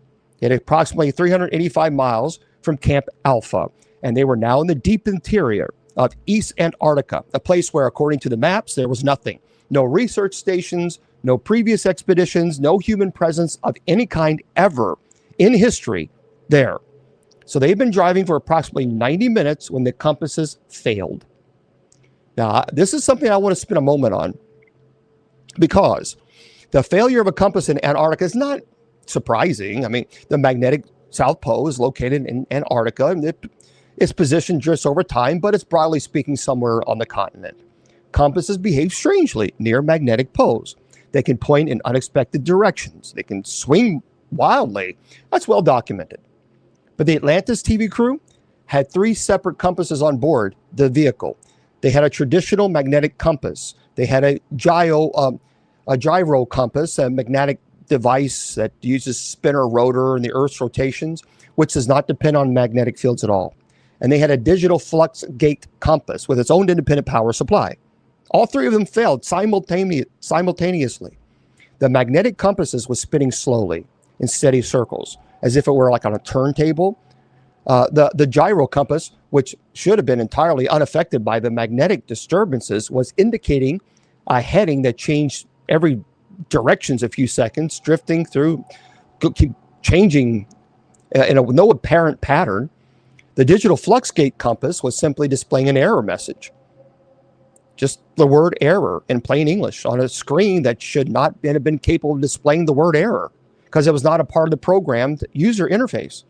Speaker 1: At approximately 385 miles from Camp Alpha. And they were now in the deep interior of East Antarctica, a place where, according to the maps, there was nothing. No research stations, no previous expeditions, no human presence of any kind ever in history there. So they've been driving for approximately 90 minutes when the compasses failed. Now, this is something I want to spend a moment on, because the failure of a compass in Antarctica is not surprising. I mean, the magnetic South Pole is located in Antarctica, and it's positioned just over time, but it's broadly speaking somewhere on the continent. Compasses behave strangely near magnetic poles. They can point in unexpected directions. They can swing wildly. That's well documented. But the Atlantis TV crew had 3 separate compasses on board the vehicle. They had a traditional magnetic compass. They had a gyro compass, a magnetic device that uses spinner rotor and the Earth's rotations, which does not depend on magnetic fields at all. And they had a digital flux gate compass with its own independent power supply. All 3 of them failed simultaneously. The magnetic compasses was spinning slowly in steady circles, as if it were like on a turntable. The gyro compass, which should have been entirely unaffected by the magnetic disturbances, was indicating a heading that changed every directions a few seconds, drifting through, keep changing no apparent pattern. The digital flux gate compass was simply displaying an error message. Just the word error in plain English on a screen that should not have been capable of displaying the word error because it was not a part of the programmed user interface.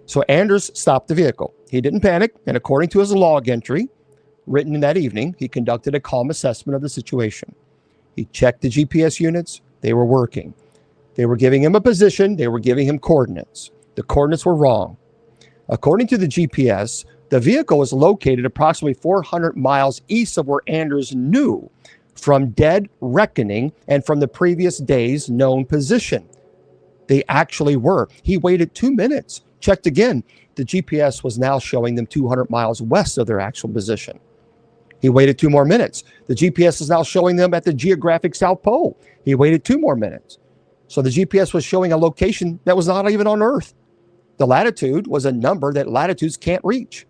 Speaker 1: So Anders stopped the vehicle. He didn't panic, and according to his log entry written in that evening, he conducted a calm assessment of the situation. He checked the GPS units. They were working. They were giving him a position. They were giving him coordinates. The coordinates were wrong. According to the GPS, the vehicle was located approximately 400 miles east of where Anders knew from dead reckoning and from the previous day's known position. They actually were. He waited 2 minutes, checked again. The GPS was now showing them 200 miles west of their actual position. He waited 2 more minutes. The GPS is now showing them at the geographic South Pole. He waited 2 more minutes. So the GPS was showing a location that was not even on Earth. The latitude was a number that latitudes can't reach.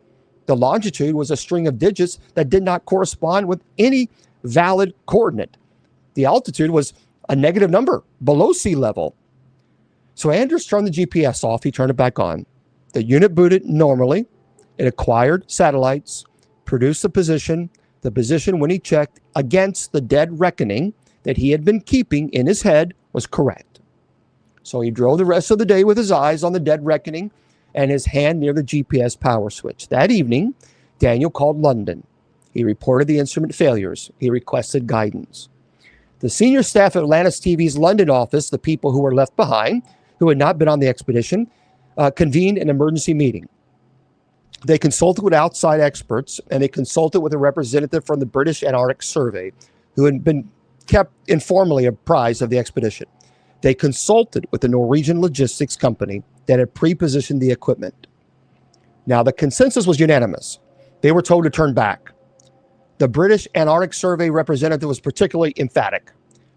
Speaker 1: The longitude was a string of digits that did not correspond with any valid coordinate. The altitude was a negative number below sea level. So Anders turned the GPS off. He turned it back on. The unit booted normally. It acquired satellites, produced the position when he checked against the dead reckoning that he had been keeping in his head was correct. So he drove the rest of the day with his eyes on the dead reckoning and his hand near the GPS power switch. That evening, Daniel called London. He reported the instrument failures. He requested guidance. The senior staff at Atlantis TV's London office, the people who were left behind, who had not been on the expedition, convened an emergency meeting. They consulted with outside experts, and they consulted with a representative from the British Antarctic Survey, who had been kept informally apprised of the expedition. They consulted with the Norwegian logistics company that had pre-positioned the equipment. Now, the consensus was unanimous. They were told to turn back. The British Antarctic Survey representative was particularly emphatic.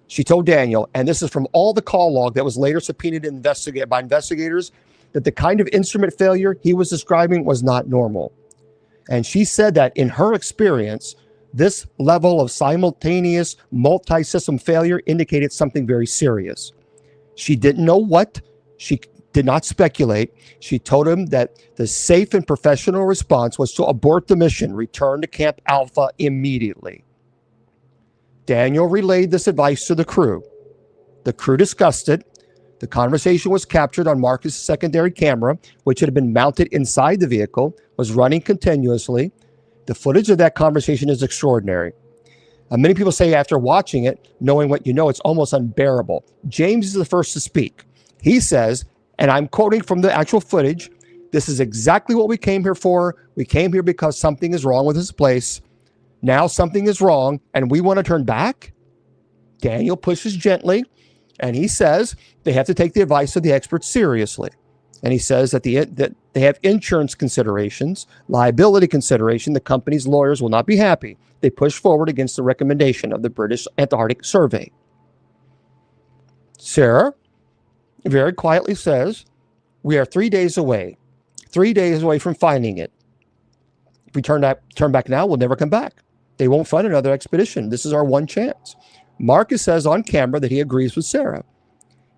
Speaker 1: She told Daniel, and this is from all the call log that was later subpoenaed by investigators, that the kind of instrument failure he was describing was not normal. And she said that in her experience, this level of simultaneous multi-system failure indicated something very serious. She didn't know what. She did not speculate. She told him that the safe and professional response was to abort the mission, return to Camp Alpha immediately. Daniel relayed this advice to the crew. The crew discussed it. The conversation was captured on Marcus' secondary camera, which had been mounted inside the vehicle, was running continuously. The footage of that conversation is extraordinary. Many people say after watching it, knowing what you know, it's almost unbearable. James is the first to speak. He says, and I'm quoting from the actual footage, "This is exactly what we came here for. We came here because something is wrong with this place. Now something is wrong, and we want to turn back?" Daniel pushes gently, and he says they have to take the advice of the experts seriously. And he says that they have insurance considerations, liability consideration. The company's lawyers will not be happy. They push forward against the recommendation of the British Antarctic Survey. Sarah very quietly says, "We are 3 days away. 3 days away from finding it. If we turn back now, we'll never come back. They won't fund another expedition. This is our one chance." Marcus says on camera that he agrees with Sarah.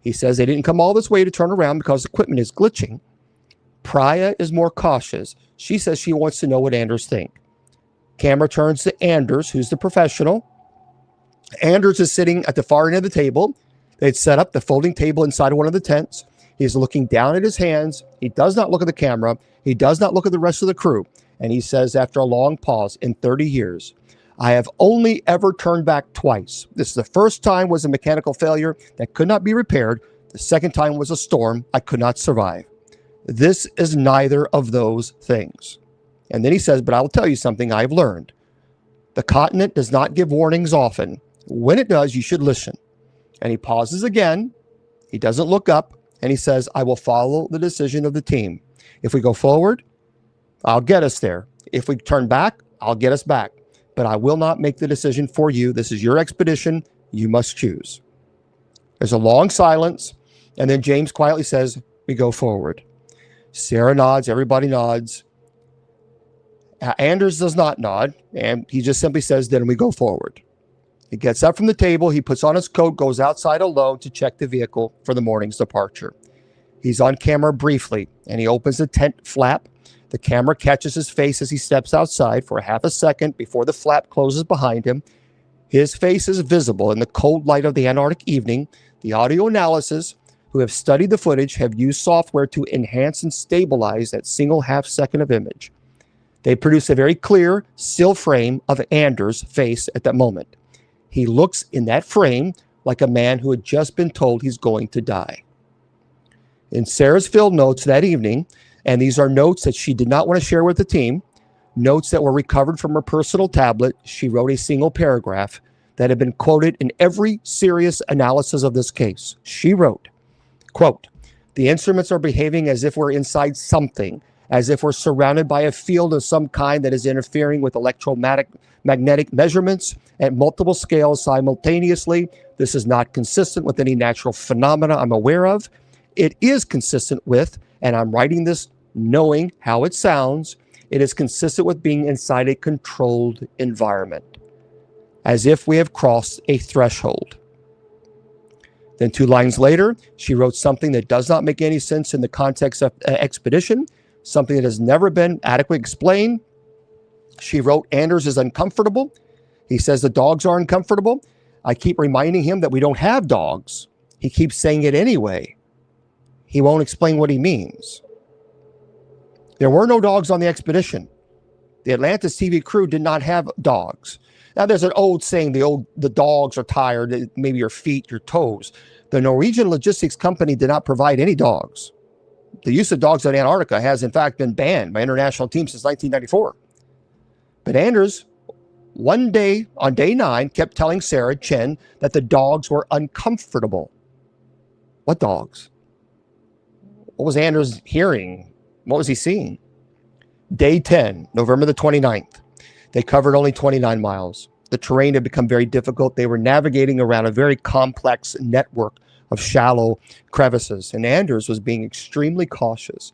Speaker 1: He says they didn't come all this way to turn around because equipment is glitching. Priya is more cautious. She says she wants to know what Anders thinks. Camera turns to Anders, who's the professional. Anders is sitting at the far end of the table. They'd set up the folding table inside of one of the tents. He's looking down at his hands. He does not look at the camera. He does not look at the rest of the crew. And he says, after a long pause, "In 30 years, I have only ever turned back twice. This is the first time was a mechanical failure that could not be repaired. The second time was a storm I could not survive. This is neither of those things." And then he says, "But I will tell you something I've learned. The continent does not give warnings often. When it does, you should listen." And he pauses again. He doesn't look up. And he says, "I will follow the decision of the team. If we go forward, I'll get us there. If we turn back, I'll get us back. But I will not make the decision for you. This is your expedition. You must choose." There's a long silence. And then James quietly says, "We go forward." Sarah nods. Everybody nods. Anders does not nod. And he just simply says, "Then we go forward." He gets up from the table. He puts on his coat, goes outside alone to check the vehicle for the morning's departure. He's on camera briefly, and he opens the tent flap. The camera catches his face as he steps outside for a half a second before the flap closes behind him. His face is visible in the cold light of the Antarctic evening. The audio analysis who have studied the footage have used software to enhance and stabilize that single half second of image. They produce a very clear still frame of Anders' face at that moment. He looks in that frame like a man who had just been told he's going to die. In Sarah's field notes that evening, and these are notes that she did not want to share with the team, notes that were recovered from her personal tablet, she wrote a single paragraph that had been quoted in every serious analysis of this case. She wrote, quote, "The instruments are behaving as if we're inside something, as if we're surrounded by a field of some kind that is interfering with electromagnetic measurements at multiple scales simultaneously. This is not consistent with any natural phenomena I'm aware of. It is consistent with, and I'm writing this knowing how it sounds, it is consistent with being inside a controlled environment, as if we have crossed a threshold." Then 2 lines later, she wrote something that does not make any sense in the context of expedition, something that has never been adequately explained. She wrote, "Anders is uncomfortable. He says the dogs are uncomfortable. I keep reminding him that we don't have dogs. He keeps saying it anyway. He won't explain what he means." There were no dogs on the expedition. The Atlantis TV crew did not have dogs. Now, there's an old saying, the dogs are tired, maybe your feet, your toes. The Norwegian logistics company did not provide any dogs. The use of dogs in Antarctica has, in fact, been banned by international teams since 1994. But Anders, one day, on day 9, kept telling Sarah Chen that the dogs were uncomfortable. What dogs? What was Anders hearing? What was he seeing? Day 10, November the 29th. They covered only 29 miles. The terrain had become very difficult. They were navigating around a very complex network of shallow crevices, and Anders was being extremely cautious,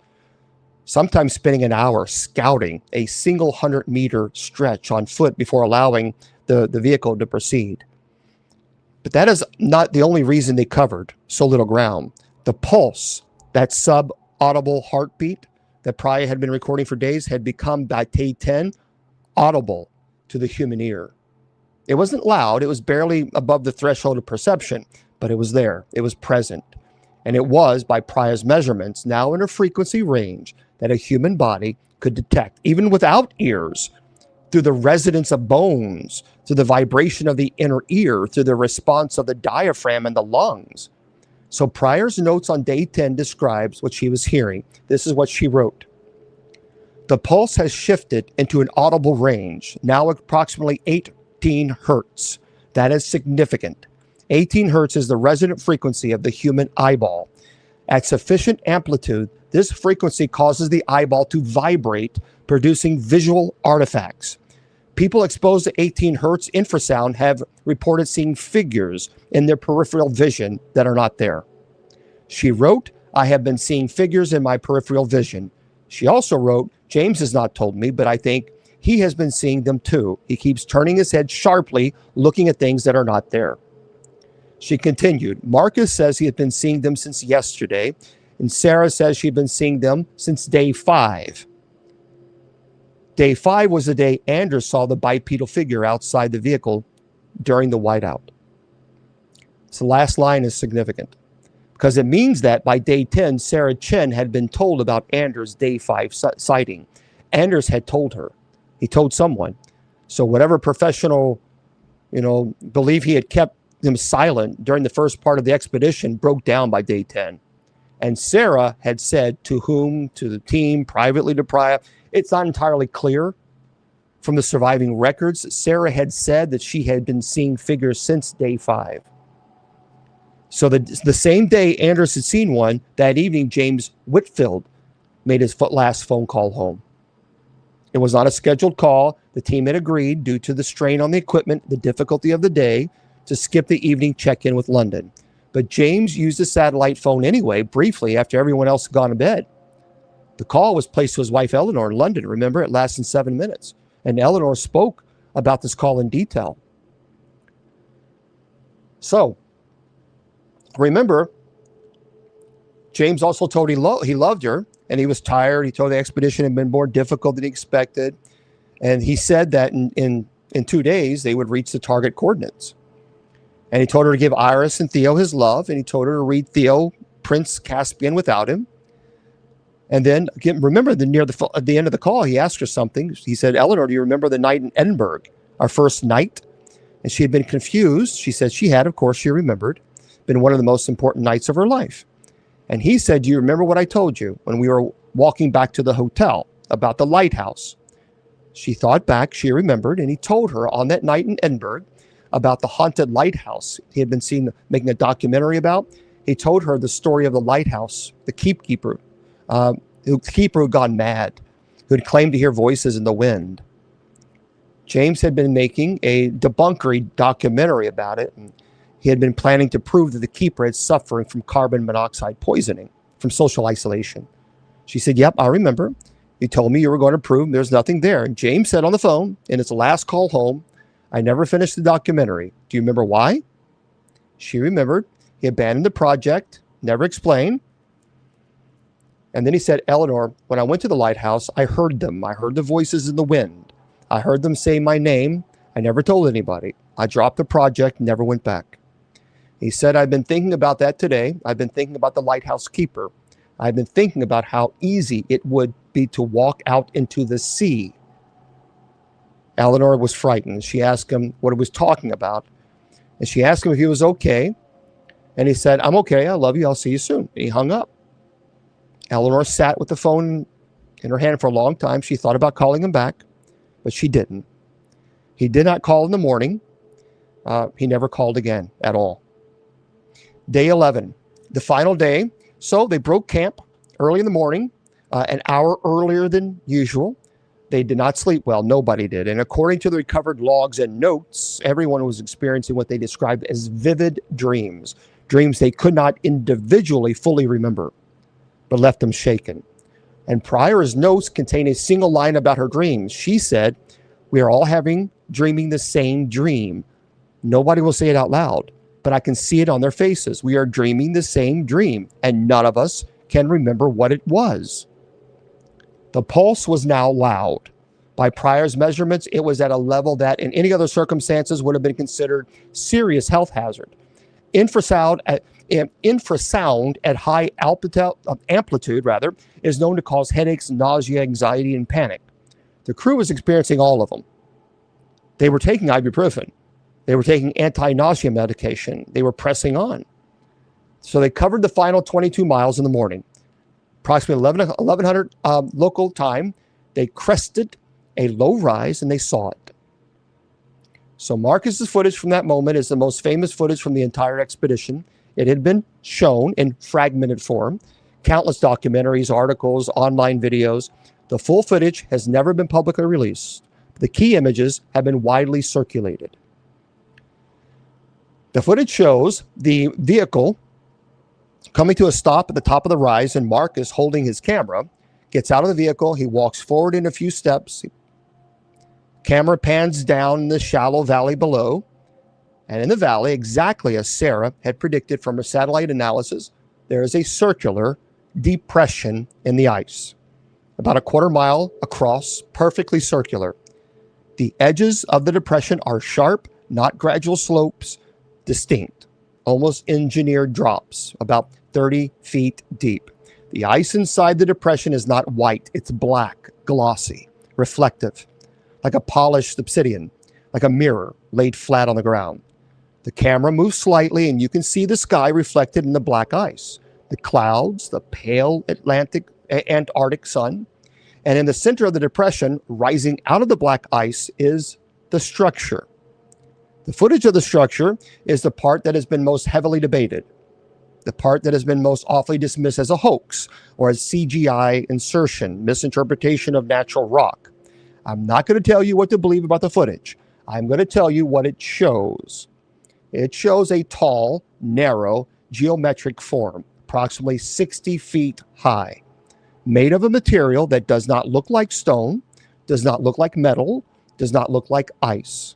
Speaker 1: sometimes spending an hour scouting a single 100-meter stretch on foot before allowing the vehicle to proceed. But that is not the only reason they covered so little ground. The pulse, that sub-audible heartbeat that Priya had been recording for days, had become, by day 10, audible to the human ear. It wasn't loud. It was barely above the threshold of perception, but it was there. It was present. And it was, by Priya's measurements, now in a frequency range that a human body could detect, even without ears, through the resonance of bones, through the vibration of the inner ear, through the response of the diaphragm and the lungs. So Priya's notes on day 10 describes what she was hearing. This is what she wrote. "The pulse has shifted into an audible range, now approximately 18 hertz. That is significant. 18 hertz is the resonant frequency of the human eyeball. At sufficient amplitude, this frequency causes the eyeball to vibrate, producing visual artifacts. People exposed to 18 hertz infrasound have reported seeing figures in their peripheral vision that are not there." She wrote, "I have been seeing figures in my peripheral vision." She also wrote, "James has not told me, but I think he has been seeing them too. He keeps turning his head sharply, looking at things that are not there." She continued, "Marcus says he had been seeing them since yesterday, and Sarah says she'd been seeing them since day 5. Day 5 was the day Anders saw the bipedal figure outside the vehicle during the whiteout." So the last line is significant, because it means that by day 10, Sarah Chen had been told about Anders' day 5 sighting. Anders had told her. He told someone. So whatever professional, belief he had kept them silent during the first part of the expedition broke down by day 10. And Sarah had said to whom, to the team, privately to Priya, it's not entirely clear from the surviving records. Sarah had said that she had been seeing figures since day 5. So the same day Anders had seen one, that evening James Whitfield made his last phone call home. It was not a scheduled call. The team had agreed, due to the strain on the equipment, the difficulty of the day, to skip the evening check-in with London. But James used a satellite phone anyway, briefly, after everyone else had gone to bed. The call was placed to his wife Eleanor in London. Remember, it lasted 7 minutes. And Eleanor spoke about this call in detail. So, remember, James also told he loved her, and he was tired. He told the expedition had been more difficult than he expected. And he said that in 2 days, they would reach the target coordinates. And he told her to give Iris and Theo his love, and he told her to read Theo, Prince Caspian, without him. And then, again, remember, at the end of the call, he asked her something. He said, Eleanor, do you remember the night in Edinburgh, our first night? And she had been confused. She said she had, of course, she remembered. Been one of the most important nights of her life. And he said, do you remember what I told you when we were walking back to the hotel about the lighthouse? She thought back, she remembered, and he told her on that night in Edinburgh about the haunted lighthouse he had been seen making a documentary about. He told her the story of the lighthouse, the keeper who had gone mad, who had claimed to hear voices in the wind. James had been making a debunkery documentary about it, and he had been planning to prove that the keeper had suffering from carbon monoxide poisoning, from social isolation. She said, yep, I remember. You told me you were going to prove there's nothing there. And James said on the phone, in his last call home, I never finished the documentary. Do you remember why? She remembered. He abandoned the project, never explained. And then he said, Eleanor, when I went to the lighthouse, I heard them. I heard the voices in the wind. I heard them say my name. I never told anybody. I dropped the project, never went back. He said, I've been thinking about that today. I've been thinking about the lighthouse keeper. I've been thinking about how easy it would be to walk out into the sea. Eleanor was frightened. She asked him what he was talking about. And she asked him if he was okay. And he said, I'm okay. I love you. I'll see you soon. And he hung up. Eleanor sat with the phone in her hand for a long time. She thought about calling him back, but she didn't. He did not call in the morning. He never called again at all. Day 11, the final day. So they broke camp early in the morning, an hour earlier than usual. They did not sleep well. Nobody did. And according to the recovered logs and notes, everyone was experiencing what they described as vivid dreams, dreams they could not individually fully remember, but left them shaken. And Pryor's notes contain a single line about her dreams. She said, we are all dreaming the same dream. Nobody will say it out loud, but I can see it on their faces. We are dreaming the same dream, and none of us can remember what it was. The pulse was now loud. By Pryor's measurements, it was at a level that in any other circumstances would have been considered serious health hazard. Infrasound at high amplitude is known to cause headaches, nausea, anxiety, and panic. The crew was experiencing all of them. They were taking ibuprofen. They were taking anti-nausea medication. They were pressing on. So they covered the final 22 miles in the morning. Approximately 1100 local time, they crested a low rise and they saw it. So Marcus's footage from that moment is the most famous footage from the entire expedition. It had been shown in fragmented form, countless documentaries, articles, online videos. The full footage has never been publicly released. The key images have been widely circulated. The footage shows the vehicle coming to a stop at the top of the rise, and Marcus, holding his camera, gets out of the vehicle. He walks forward in a few steps. Camera pans down in the shallow valley below. And in the valley, exactly as Sarah had predicted from her satellite analysis, there is a circular depression in the ice, about a quarter mile across, perfectly circular. The edges of the depression are sharp, not gradual slopes, distinct, almost engineered drops, about 30 feet deep. The ice inside the depression is not white. It's black, glossy, reflective, like a polished obsidian, like a mirror laid flat on the ground. The camera moves slightly, and you can see the sky reflected in the black ice, the clouds, the pale Antarctic sun. And in the center of the depression, rising out of the black ice, is the structure. The footage of the structure is the part that has been most heavily debated, the part that has been most awfully dismissed as a hoax or as CGI insertion, misinterpretation of natural rock. I'm not going to tell you what to believe about the footage. I'm going to tell you what it shows. It shows a tall, narrow, geometric form, approximately 60 feet high, made of a material that does not look like stone, does not look like metal, does not look like ice.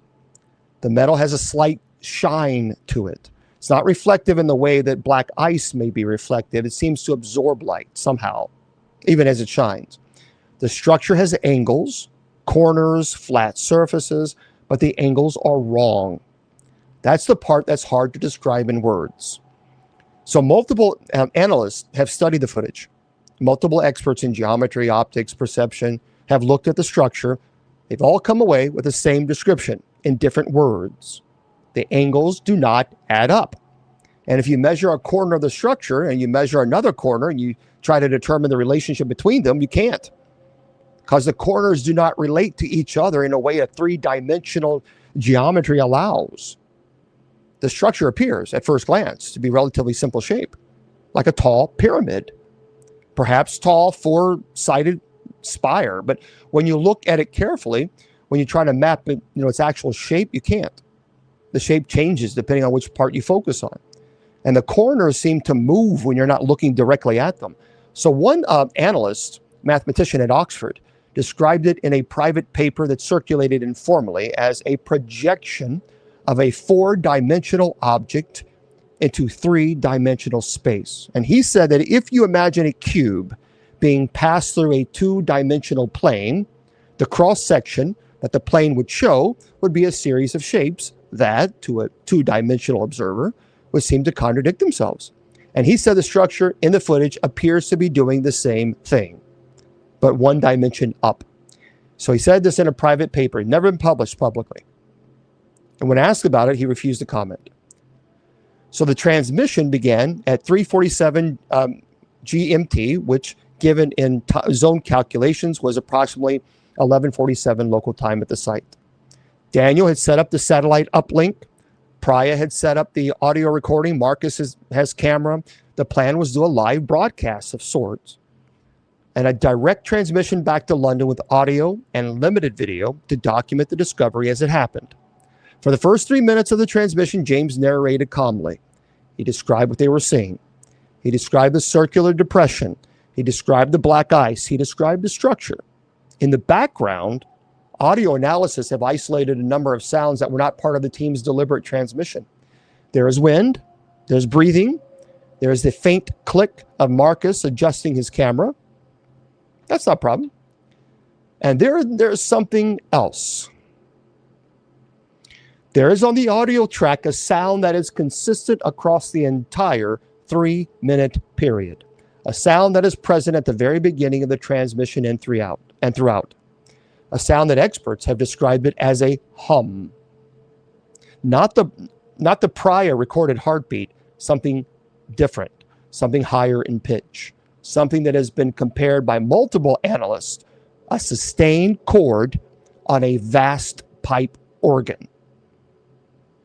Speaker 1: The metal has a slight shine to it. It's not reflective in the way that black ice may be reflective. It seems to absorb light somehow, even as it shines. The structure has angles, corners, flat surfaces, but the angles are wrong. That's the part that's hard to describe in words. So multiple analysts have studied the footage. Multiple experts in geometry, optics, perception have looked at the structure. They've all come away with the same description in different words. The angles do not add up. And if you measure a corner of the structure and you measure another corner and you try to determine the relationship between them, you can't. Because the corners do not relate to each other in a way a three-dimensional geometry allows. The structure appears, at first glance, to be relatively simple shape, like a tall pyramid, perhaps tall four-sided spire. But when you look at it carefully, when you try to map it, its actual shape, you can't. The shape changes depending on which part you focus on. And the corners seem to move when you're not looking directly at them. So one analyst, mathematician at Oxford, described it in a private paper that circulated informally as a projection of a four-dimensional object into three-dimensional space. And he said that if you imagine a cube being passed through a two-dimensional plane, the cross-section that the plane would show would be a series of shapes that, to a two-dimensional observer, would seem to contradict themselves. And he said the structure in the footage appears to be doing the same thing, but one dimension up. So he said this in a private paper, it never been published publicly. And when asked about it, he refused to comment. So the transmission began at 3:47 GMT, which given in zone calculations was approximately 11:47 local time at the site. Daniel had set up the satellite uplink. Priya had set up the audio recording. Marcus has camera. The plan was to do a live broadcast of sorts and a direct transmission back to London with audio and limited video to document the discovery as it happened. For the first 3 minutes of the transmission, James narrated calmly. He described what they were seeing. He described the circular depression. He described the black ice. He described the structure. In the background, audio analysis have isolated a number of sounds that were not part of the team's deliberate transmission. There is wind, there's breathing, there is the faint click of Marcus adjusting his camera. That's not a problem. And there's something else. There is on the audio track a sound that is consistent across the entire 3-minute period. A sound that is present at the very beginning of the transmission and throughout. A sound that experts have described it as a hum. Not the prior recorded heartbeat, something different, something higher in pitch, something that has been compared by multiple analysts, a sustained chord on a vast pipe organ.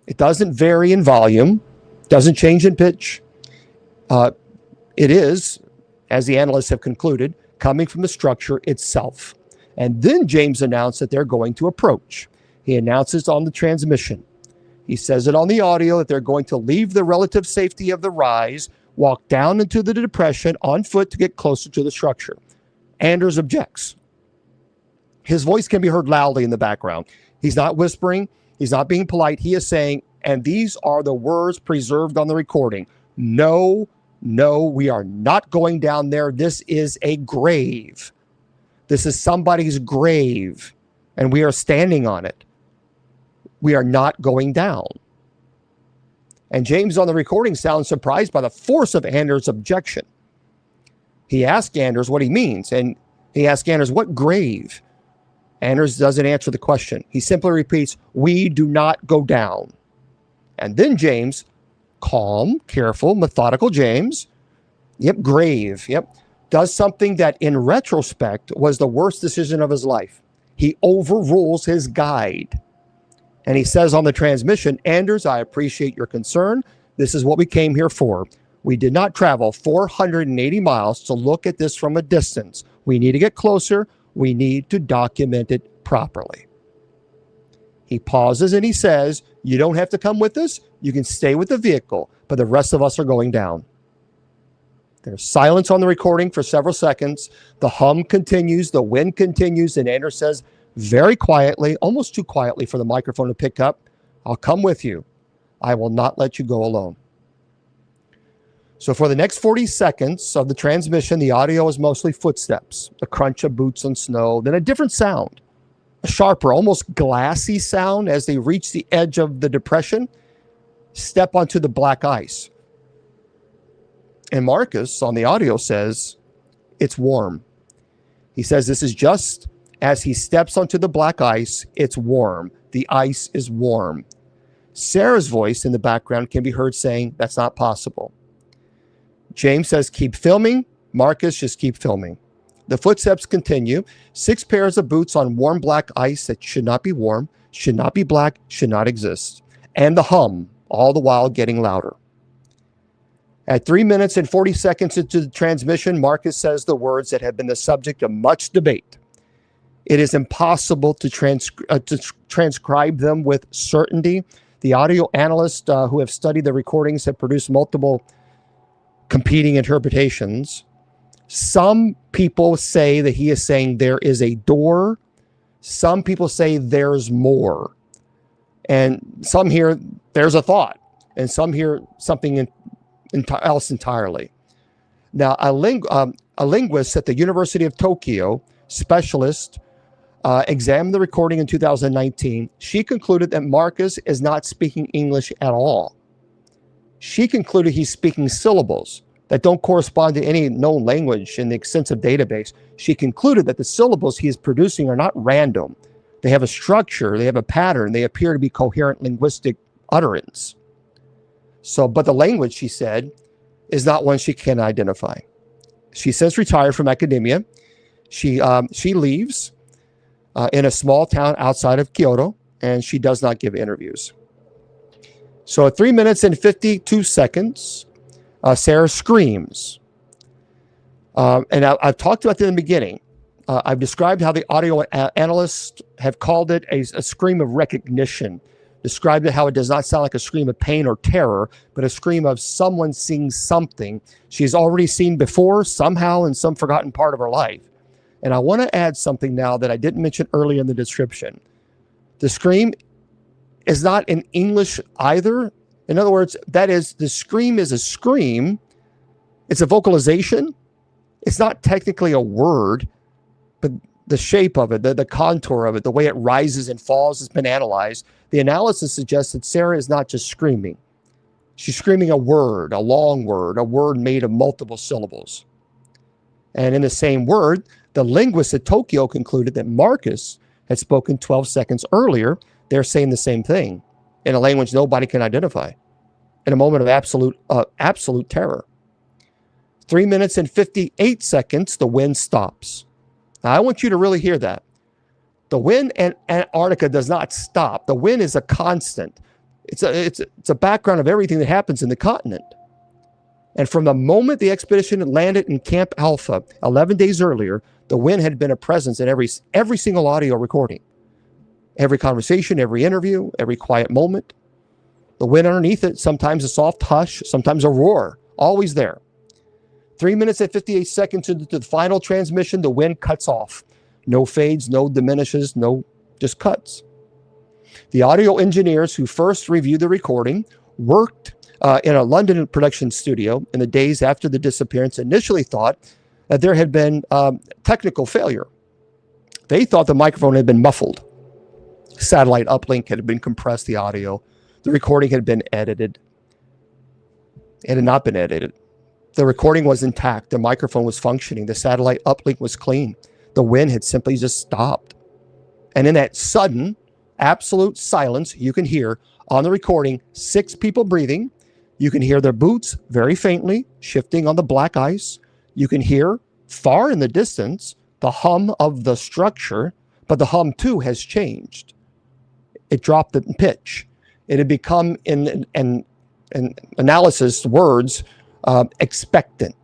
Speaker 1: It doesn't vary in volume, doesn't change in pitch. It is, as the analysts have concluded, coming from the structure itself. And then James announced that they're going to approach. He announces on the transmission. He says it on the audio that they're going to leave the relative safety of the rise, walk down into the depression on foot to get closer to the structure. Anders objects. His voice can be heard loudly in the background. He's not whispering. He's not being polite. He is saying, and these are the words preserved on the recording. No, we are not going down there. This is a grave. This is somebody's grave, and we are standing on it. We are not going down. And James on the recording sounds surprised by the force of Anders' objection. He asked Anders what he means, and he asked Anders, what grave? Anders doesn't answer the question. He simply repeats, we do not go down. And then James, calm, careful, methodical James, grave, does something that in retrospect was the worst decision of his life. He overrules his guide. And he says on the transmission, Anders, I appreciate your concern. This is what we came here for. We did not travel 480 miles to look at this from a distance. We need to get closer. We need to document it properly. He pauses and he says, you don't have to come with us. You can stay with the vehicle, but the rest of us are going down. There's silence on the recording for several seconds. The hum continues, the wind continues, and Anders says very quietly, almost too quietly for the microphone to pick up, I'll come with you. I will not let you go alone. So for the next 40 seconds of the transmission, the audio is mostly footsteps, the crunch of boots on snow, then a different sound, a sharper, almost glassy sound as they reach the edge of the depression, step onto the black ice. And Marcus on the audio says, it's warm. He says this is just as he steps onto the black ice, it's warm. The ice is warm. Sarah's voice in the background can be heard saying, that's not possible. James says, keep filming. Marcus, just keep filming. The footsteps continue. 6 pairs of boots on warm black ice that should not be warm, should not be black, should not exist. And the hum, all the while getting louder. At 3 minutes and 40 seconds into the transmission, Marcus says the words that have been the subject of much debate. It is impossible to transcribe them with certainty. The audio analysts who have studied the recordings have produced multiple competing interpretations. Some people say that he is saying there is a door. Some people say there's more. And some hear there's a thought. And some hear something else entirely. Now, a linguist at the University of Tokyo, specialist, examined the recording in 2019. She concluded that Marcus is not speaking English at all. She concluded he's speaking syllables that don't correspond to any known language in the extensive database. She concluded that the syllables he is producing are not random. They have a structure, they have a pattern, they appear to be coherent linguistic utterance. So, but the language, she said, is not one she can identify. She since retired from academia. She leaves in a small town outside of Kyoto, and she does not give interviews. So at 3 minutes and 52 seconds, Sarah screams. And I've talked about this in the beginning. I've described how the audio analysts have called it a scream of recognition, described it how it does not sound like a scream of pain or terror, but a scream of someone seeing something she's already seen before, somehow in some forgotten part of her life. And I want to add something now that I didn't mention earlier in the description. The scream is not in English either. In other words, that is, the scream is a scream. It's a vocalization. It's not technically a word, but the shape of it, the contour of it, the way it rises and falls has been analyzed. The analysis suggests that Sarah is not just screaming. She's screaming a word, a long word, a word made of multiple syllables. And in the same word, the linguists at Tokyo concluded that Marcus had spoken 12 seconds earlier. They're saying the same thing in a language nobody can identify in a moment of absolute terror. 3 minutes and 58 seconds, the wind stops. Now, I want you to really hear that. The wind in Antarctica does not stop. The wind is a constant. It's a background of everything that happens in the continent. And from the moment the expedition landed in Camp Alpha 11 days earlier, the wind had been a presence in every single audio recording. Every conversation, every interview, every quiet moment. The wind underneath it, sometimes a soft hush, sometimes a roar, always there. 3 minutes and 58 seconds into the final transmission, the wind cuts off. No fades, no diminishes, no, just cuts. The audio engineers who first reviewed the recording worked in a London production studio in the days after the disappearance initially thought that there had been technical failure. They thought the microphone had been muffled. Satellite uplink had been compressed, the audio. The recording had been edited. It had not been edited. The recording was intact. The microphone was functioning. The satellite uplink was clean. The wind had simply just stopped. And in that sudden, absolute silence, you can hear on the recording 6 people breathing. You can hear their boots very faintly shifting on the black ice. You can hear far in the distance the hum of the structure, but the hum too has changed. It dropped in pitch. It had become, in analysis words, expectant.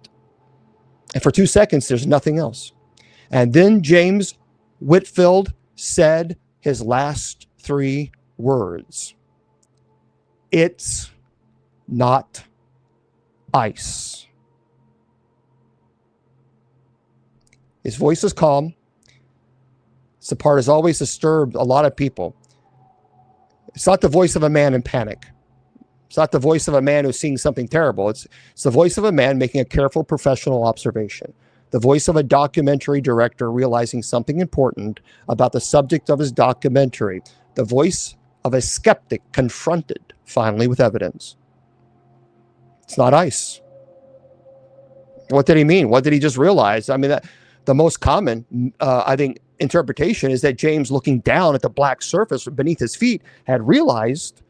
Speaker 1: And for 2 seconds, there's nothing else. And then James Whitfield said his last 3 words. It's not ice. His voice is calm. This part has always disturbed a lot of people. It's not the voice of a man in panic. It's not the voice of a man who's seeing something terrible. It's the voice of a man making a careful professional observation. The voice of a documentary director realizing something important about the subject of his documentary. The voice of a skeptic confronted, finally, with evidence. It's not ice. What did he mean? What did he just realize? I mean, the most common, I think, interpretation is that James, looking down at the black surface beneath his feet, had realized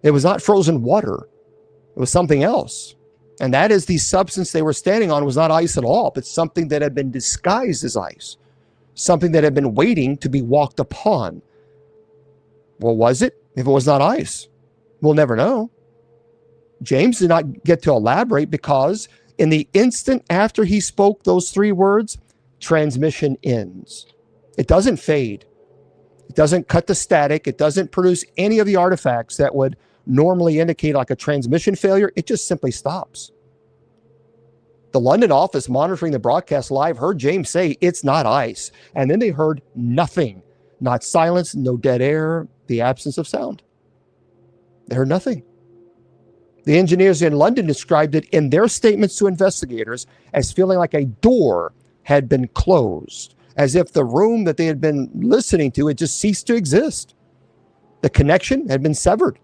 Speaker 1: it was not frozen water. It was something else. And that is the substance they were standing on was not ice at all, but something that had been disguised as ice. Something that had been waiting to be walked upon. Well, was it? If it was not ice, we'll never know. James did not get to elaborate because in the instant after he spoke those three words, transmission ends. It doesn't fade. It doesn't cut the static. It doesn't produce any of the artifacts that would normally indicate like a transmission failure. It just simply stops. The London office monitoring the broadcast live heard James say it's not ice. And then they heard nothing. Not silence, no dead air, the absence of sound. They heard nothing. The engineers in London described it in their statements to investigators as feeling like a door had been closed, as if the room that they had been listening to had just ceased to exist. The connection had been severed.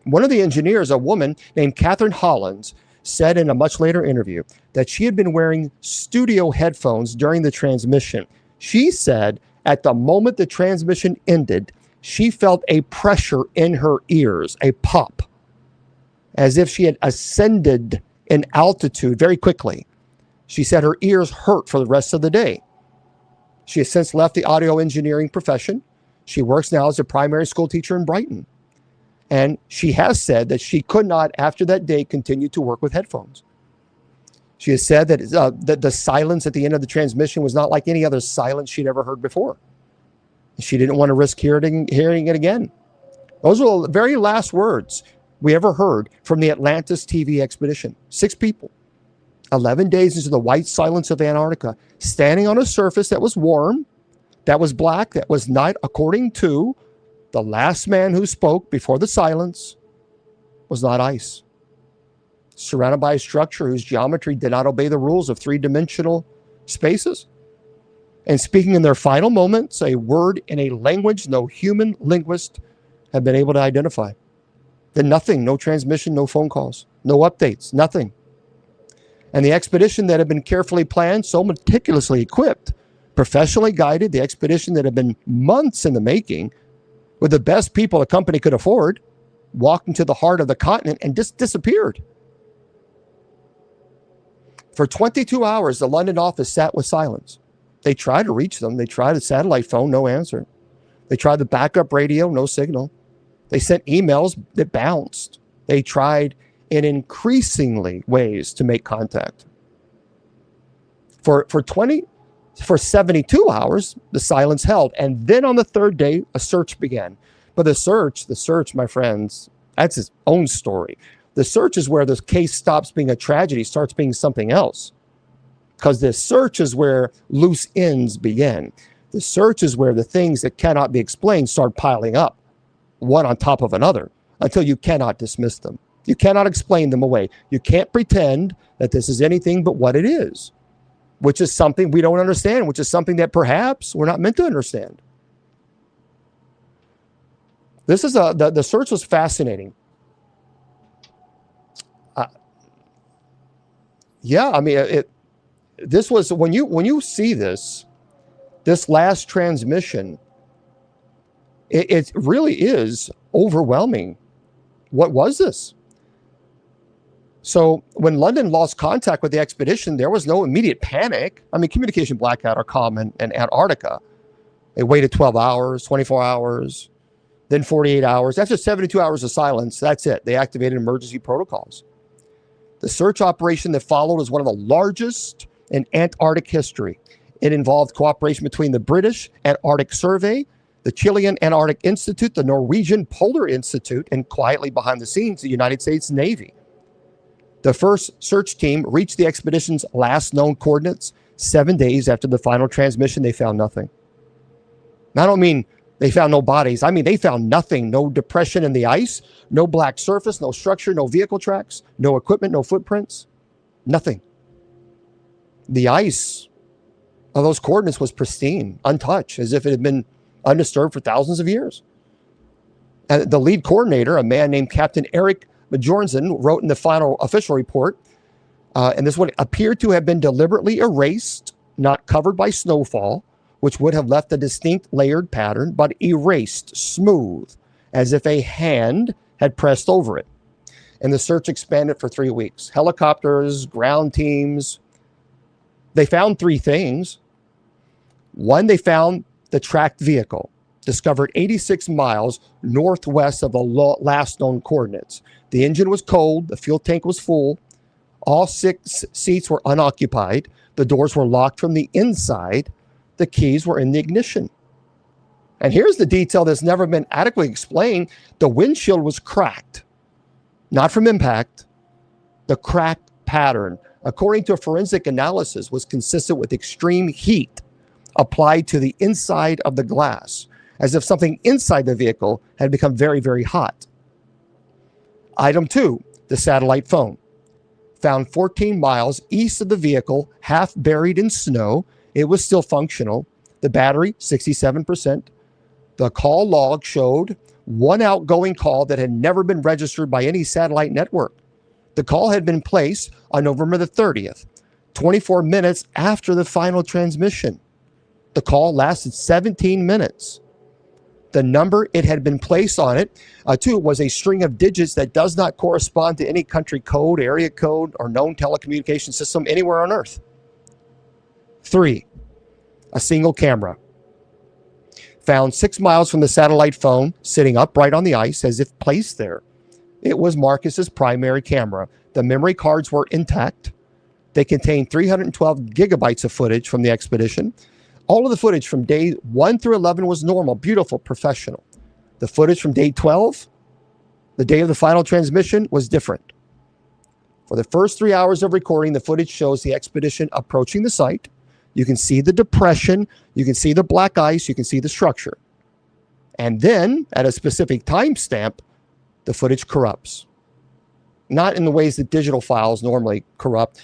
Speaker 1: One of the engineers, a woman named Catherine Hollins, said in a much later interview that she had been wearing studio headphones during the transmission. She said at the moment the transmission ended, she felt a pressure in her ears, a pop, as if she had ascended in altitude very quickly. She said her ears hurt for the rest of the day. She has since left the audio engineering profession. She works now as a primary school teacher in Brighton. And she has said that she could not, after that day, continue to work with headphones. She has said that the silence at the end of the transmission was not like any other silence she'd ever heard before. She didn't want to risk hearing it again. Those were the very last words we ever heard from the Atlantis TV Expedition. 6 people, 11 days into the white silence of Antarctica, standing on a surface that was warm, that was black, that was not, according to the last man who spoke before the silence, was not ice. Surrounded by a structure whose geometry did not obey the rules of 3-dimensional spaces. And speaking in their final moments, a word in a language no human linguist had been able to identify. Then nothing, no transmission, no phone calls, no updates, nothing. And the expedition that had been carefully planned, so meticulously equipped, professionally guided, the expedition that had been months in the making, with the best people a company could afford, walked into the heart of the continent and just disappeared. For 22 hours, the London office sat with silence. They tried to reach them. They tried a satellite phone, no answer. They tried the backup radio, no signal. They sent emails that bounced. They tried in increasingly ways to make contact. For 72 hours, the silence held. And then on the third day, a search began. But the search, my friends, that's its own story. The search is where the case stops being a tragedy, starts being something else. Because the search is where loose ends begin. The search is where the things that cannot be explained start piling up, one on top of another, until you cannot dismiss them. You cannot explain them away. You can't pretend that this is anything but what it is, which is something we don't understand, which is something that perhaps we're not meant to understand. This is the search was fascinating. Yeah, I mean, this was when you see this last transmission, it really is overwhelming. What was this? So when London lost contact with the expedition, there was no immediate panic. I mean, communication blackout are common in Antarctica. They waited 12 hours, 24 hours, then 48 hours. After 72 hours of silence, that's it. They activated emergency protocols. The search operation that followed was one of the largest in Antarctic history. It involved cooperation between the British Antarctic Survey, the Chilean Antarctic Institute, the Norwegian Polar Institute, and quietly behind the scenes, the United States Navy. The first search team reached the expedition's last known coordinates 7 days after the final transmission. They found nothing. I don't mean They found no bodies. I mean, they found nothing. No depression in the ice, no black surface, no structure, no vehicle tracks, no equipment, no footprints, nothing. The ice of those coordinates was pristine, untouched, as if it had been undisturbed for thousands of years. And the lead coordinator, a man named Captain Eric Bjornson, wrote in the final official report, and this would appear to have been deliberately erased, not covered by snowfall, which would have left a distinct layered pattern, but erased smooth, as if a hand had pressed over it. And the search expanded for 3 weeks. Helicopters, ground teams. They found 3 things. One, they found the tracked vehicle, discovered 86 miles northwest of the last known coordinates. The engine was cold. The fuel tank was full. All 6 seats were unoccupied. The doors were locked from the inside. The keys were in the ignition. And here's the detail that's never been adequately explained. The windshield was cracked, not from impact. The cracked pattern, according to a forensic analysis, was consistent with extreme heat applied to the inside of the glass, as if something inside the vehicle had become very, very hot. Item 2, the satellite phone. Found 14 miles east of the vehicle, half buried in snow. It was still functional. The battery, 67%. The call log showed 1 outgoing call that had never been registered by any satellite network. The call had been placed on November the 30th, 24 minutes after the final transmission. The call lasted 17 minutes. The number it had been placed on it, too, was a string of digits that does not correspond to any country code, area code, or known telecommunication system anywhere on Earth. 3, a single camera. Found 6 miles from the satellite phone, sitting upright on the ice as if placed there. It was Marcus's primary camera. The memory cards were intact. They contained 312 gigabytes of footage from the expedition. All of the footage from day 1 through 11 was normal, beautiful, professional. The footage from day 12, the day of the final transmission, was different. For the first 3 hours of recording, the footage shows the expedition approaching the site. You can see the depression. You can see the black ice. You can see the structure. And then, at a specific timestamp, the footage corrupts. Not in the ways that digital files normally corrupt,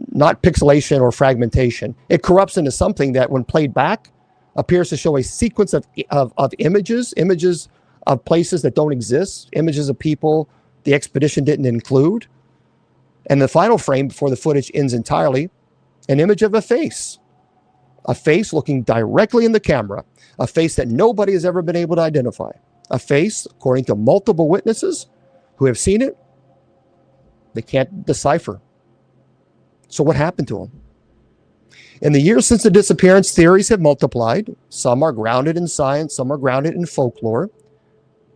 Speaker 1: not pixelation or fragmentation. It corrupts into something that, when played back, appears to show a sequence of images of places that don't exist, images of people the expedition didn't include. And the final frame before the footage ends entirely, an image of a face looking directly in the camera, a face that nobody has ever been able to identify, a face, according to multiple witnesses who have seen it, they can't decipher. So what happened to him? In the years since the disappearance, theories have multiplied. Some are grounded in science, some are grounded in folklore.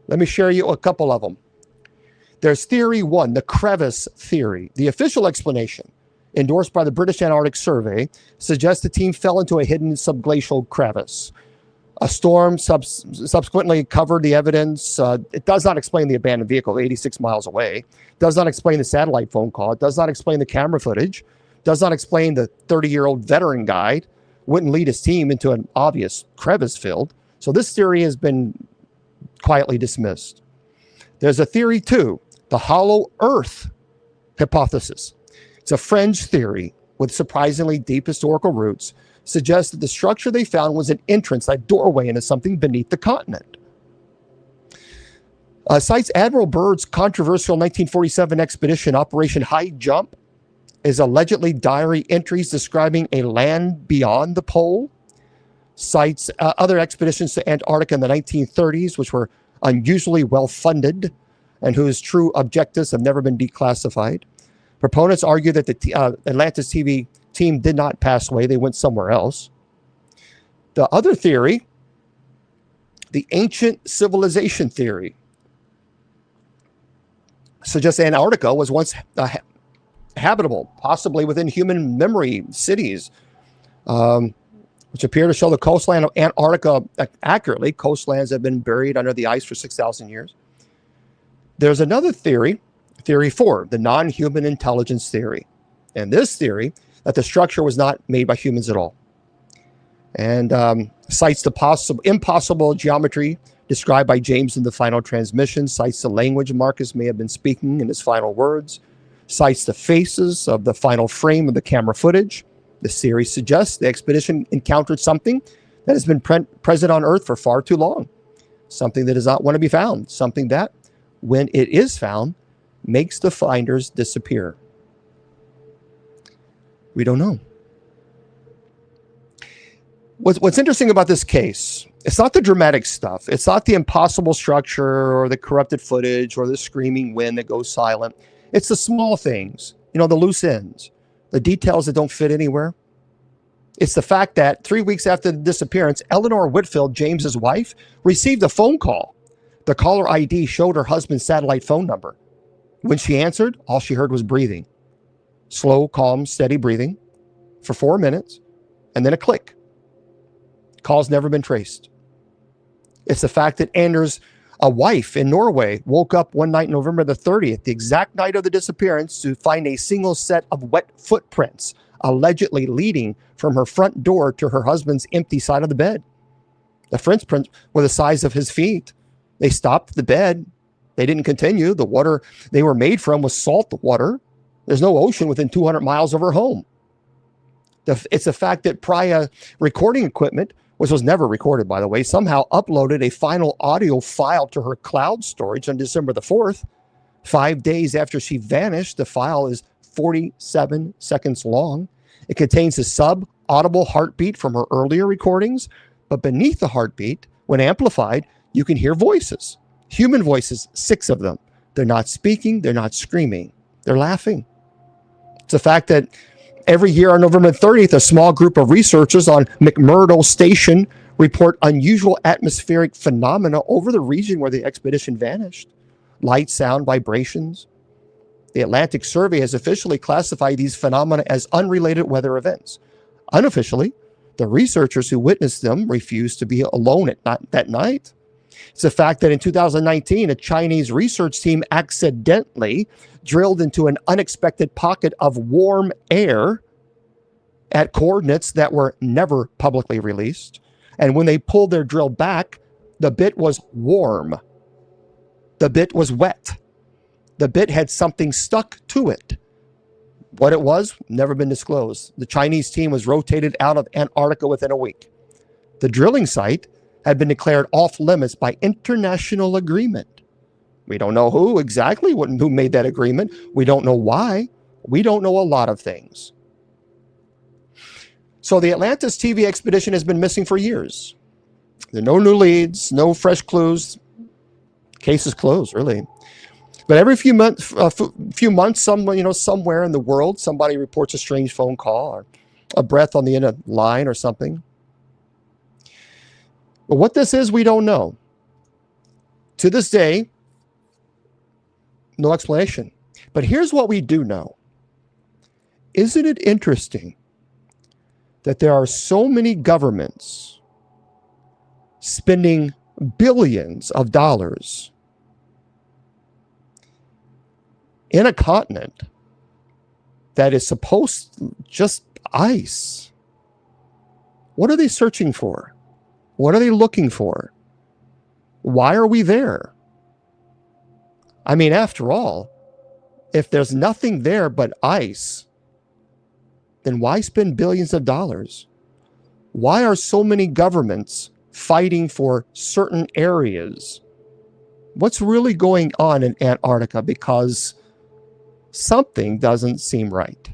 Speaker 1: Let me share you a couple of them. There's theory 1, the crevice theory. The official explanation, endorsed by the British Antarctic Survey, suggests the team fell into a hidden subglacial crevice. A storm subsequently covered the evidence. It does not explain the abandoned vehicle 86 miles away. It does not explain the satellite phone call. It does not explain the camera footage. It does not explain the 30-year-old veteran guide wouldn't lead his team into an obvious crevice field. So this theory has been quietly dismissed. There's a theory 2, the hollow earth hypothesis. It's a fringe theory with surprisingly deep historical roots, suggests that the structure they found was an entrance, a doorway into something beneath the continent. Cites Admiral Byrd's controversial 1947 expedition, Operation High Jump, is allegedly diary entries describing a land beyond the pole. Cites other expeditions to Antarctica in the 1930s, which were unusually well-funded and whose true objectives have never been declassified. Proponents argue that the Atlantis TV team did not pass away. They went somewhere else. The other theory, the ancient civilization theory, suggests Antarctica was once habitable, possibly within human memory cities, which appear to show the coastline of Antarctica accurately. Coastlands have been buried under the ice for 6,000 years. There's another theory, theory 4, the non-human intelligence theory. And this theory, that the structure was not made by humans at all. and cites the impossible geometry described by James in the final transmission, cites the language Marcus may have been speaking in his final words, cites the faces of the final frame of the camera footage. The series suggests the expedition encountered something that has been present on Earth for far too long, something that does not want to be found, something that, when it is found, makes the finders disappear. We don't know. What's interesting about this case, it's not the dramatic stuff. It's not the impossible structure or the corrupted footage or the screaming wind that goes silent. It's the small things, the loose ends, the details that don't fit anywhere. It's the fact that 3 weeks after the disappearance, Eleanor Whitfield, James's wife, received a phone call. The caller ID showed her husband's satellite phone number. When she answered, all she heard was breathing. Slow, calm, steady breathing for 4 minutes, and then a click. Call's never been traced. It's the fact that Anders, a wife in Norway, woke up one night, November the 30th, the exact night of the disappearance, to find a single set of wet footprints, allegedly leading from her front door to her husband's empty side of the bed. The footprints were the size of his feet. They stopped the bed. They didn't continue. The water they were made from was salt water. There's no ocean within 200 miles of her home. It's the fact that Priya recording equipment, which was never recorded, by the way, somehow uploaded a final audio file to her cloud storage on December the 4th. 5 days after she vanished, the file is 47 seconds long. It contains a sub-audible heartbeat from her earlier recordings, but beneath the heartbeat, when amplified, you can hear voices. Human voices, 6 of them. They're not speaking, they're not screaming, they're laughing. It's the fact that every year on November 30th, a small group of researchers on McMurdo Station report unusual atmospheric phenomena over the region where the expedition vanished. Light, sound, vibrations. The Atlantic Survey has officially classified these phenomena as unrelated weather events. Unofficially, the researchers who witnessed them refused to be alone that night. It's the fact that in 2019, a Chinese research team accidentally drilled into an unexpected pocket of warm air at coordinates that were never publicly released. And when they pulled their drill back, the bit was warm. The bit was wet. The bit had something stuck to it. What it was, never been disclosed. The Chinese team was rotated out of Antarctica within a week. The drilling site had been declared off limits by international agreement. We don't know who exactly, who made that agreement. We don't know why. We don't know a lot of things. So the Atlantis TV Expedition has been missing for years. There are no new leads, no fresh clues. Case is closed, really. But every few months, somewhere in the world, somebody reports a strange phone call or a breath on the end of the line or something. But what this is, we don't know. To this day, no explanation. But here's what we do know. Isn't it interesting that there are so many governments spending billions of dollars in a continent that is supposed just ice? What are they searching for? What are they looking for? Why are we there? I mean, after all, if there's nothing there but ice, then why spend billions of dollars? Why are so many governments fighting for certain areas? What's really going on in Antarctica? Because something doesn't seem right.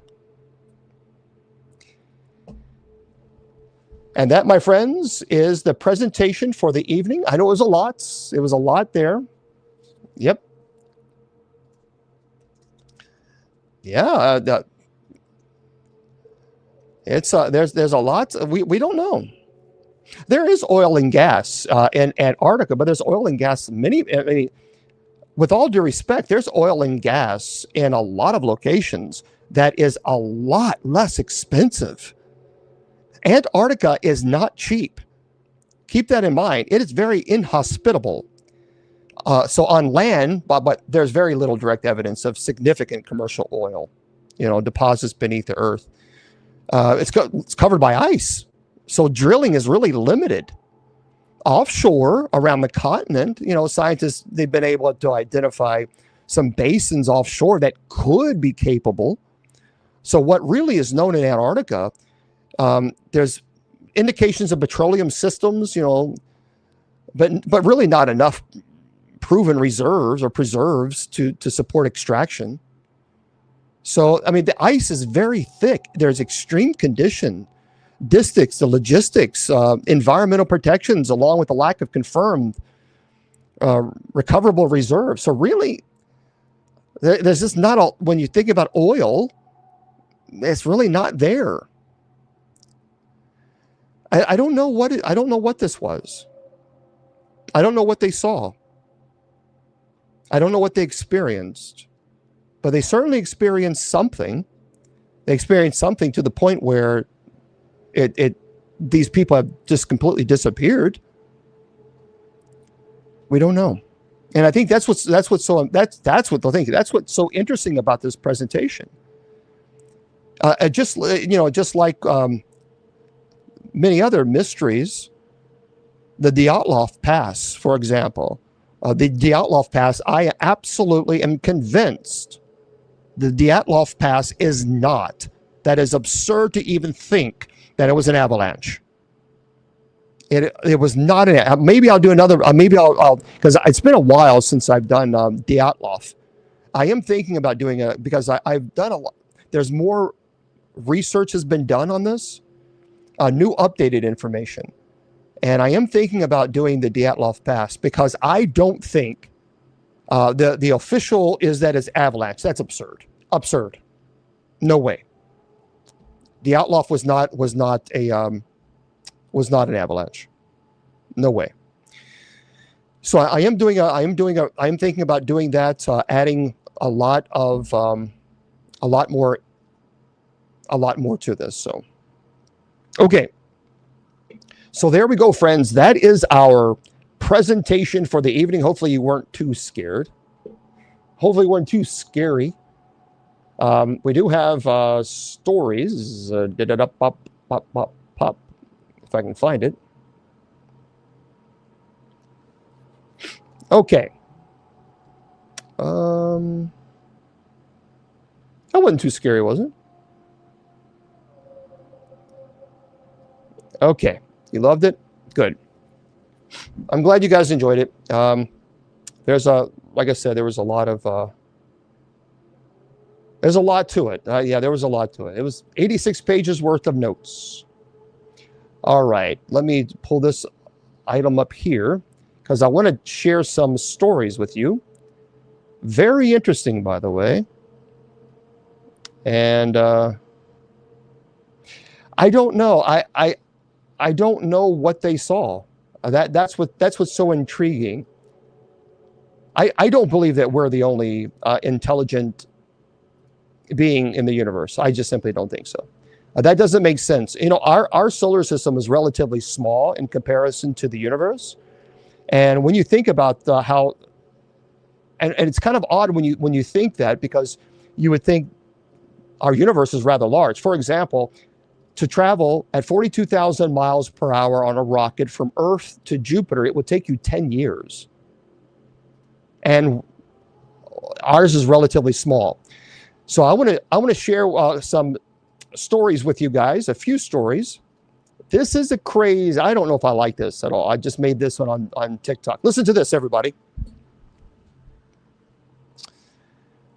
Speaker 1: And that, my friends, is the presentation for the evening. I know it was a lot. It was a lot there. Yep. Yeah. There's a lot. We don't know. There is oil and gas in Antarctica, but there's oil and gas with all due respect, there's oil and gas in a lot of locations that is a lot less expensive. Antarctica is not cheap. Keep that in mind. It is very inhospitable. So on land, but there's very little direct evidence of significant commercial oil, deposits beneath the earth. It's covered by ice. So drilling is really limited. Offshore around the continent, scientists, they've been able to identify some basins offshore that could be capable. So what really is known in Antarctica, there's indications of petroleum systems, but really not enough proven reserves or preserves to support extraction. So, I mean, the ice is very thick. There's extreme condition, distics, the logistics, environmental protections, along with the lack of confirmed recoverable reserves. So really, there's just not when you think about oil, it's really not there. I don't know I don't know what this was. I don't know what they saw. I don't know what they experienced, but they certainly experienced something. They experienced something to the point where these people have just completely disappeared. We don't know. And I think that's what's so interesting about this presentation. Just like many other mysteries, the Dyatlov Pass, for example, the Dyatlov Pass, I absolutely am convinced the Dyatlov Pass is not. That is absurd to even think that it was an avalanche. It was not an. Maybe I'll do another. Maybe I'll because it's been a while since I've done Dyatlov. I am thinking about doing it because I've done a lot. There's more research has been done on this, new updated information, and I am thinking about doing the Dyatlov Pass because I don't think the official is that it's avalanche. That's absurd. Absurd. No way. Dyatlov was not an avalanche. No way. So I am thinking about doing that, adding a lot more to this. So, okay. So there we go, friends. That is our presentation for the evening. Hopefully you weren't too scared. Hopefully it weren't too scary. We do have stories. Pop. If I can find it. Okay. That wasn't too scary, was it? Okay. You loved it? Good. I'm glad you guys enjoyed it. Like I said, there was a lot of, there's a lot to it. Yeah, there was a lot to it. It was 86 pages worth of notes. All right, let me pull this item up here because I want to share some stories with you. Very interesting, by the way. And I don't know. I don't know what they saw. That's what's so intriguing. I don't believe that we're the only intelligent being in the universe. I just simply don't think so. That doesn't make sense. Our solar system is relatively small in comparison to the universe. And when you think about how, and it's kind of odd when you think that, because you would think our universe is rather large. For example, to travel at 42,000 miles per hour on a rocket from Earth to Jupiter, it would take you 10 years. And ours is relatively small. So I want to share some stories with you guys, a few stories. This is a craze. I don't know if I like this at all. I just made this one on TikTok. Listen to this, everybody.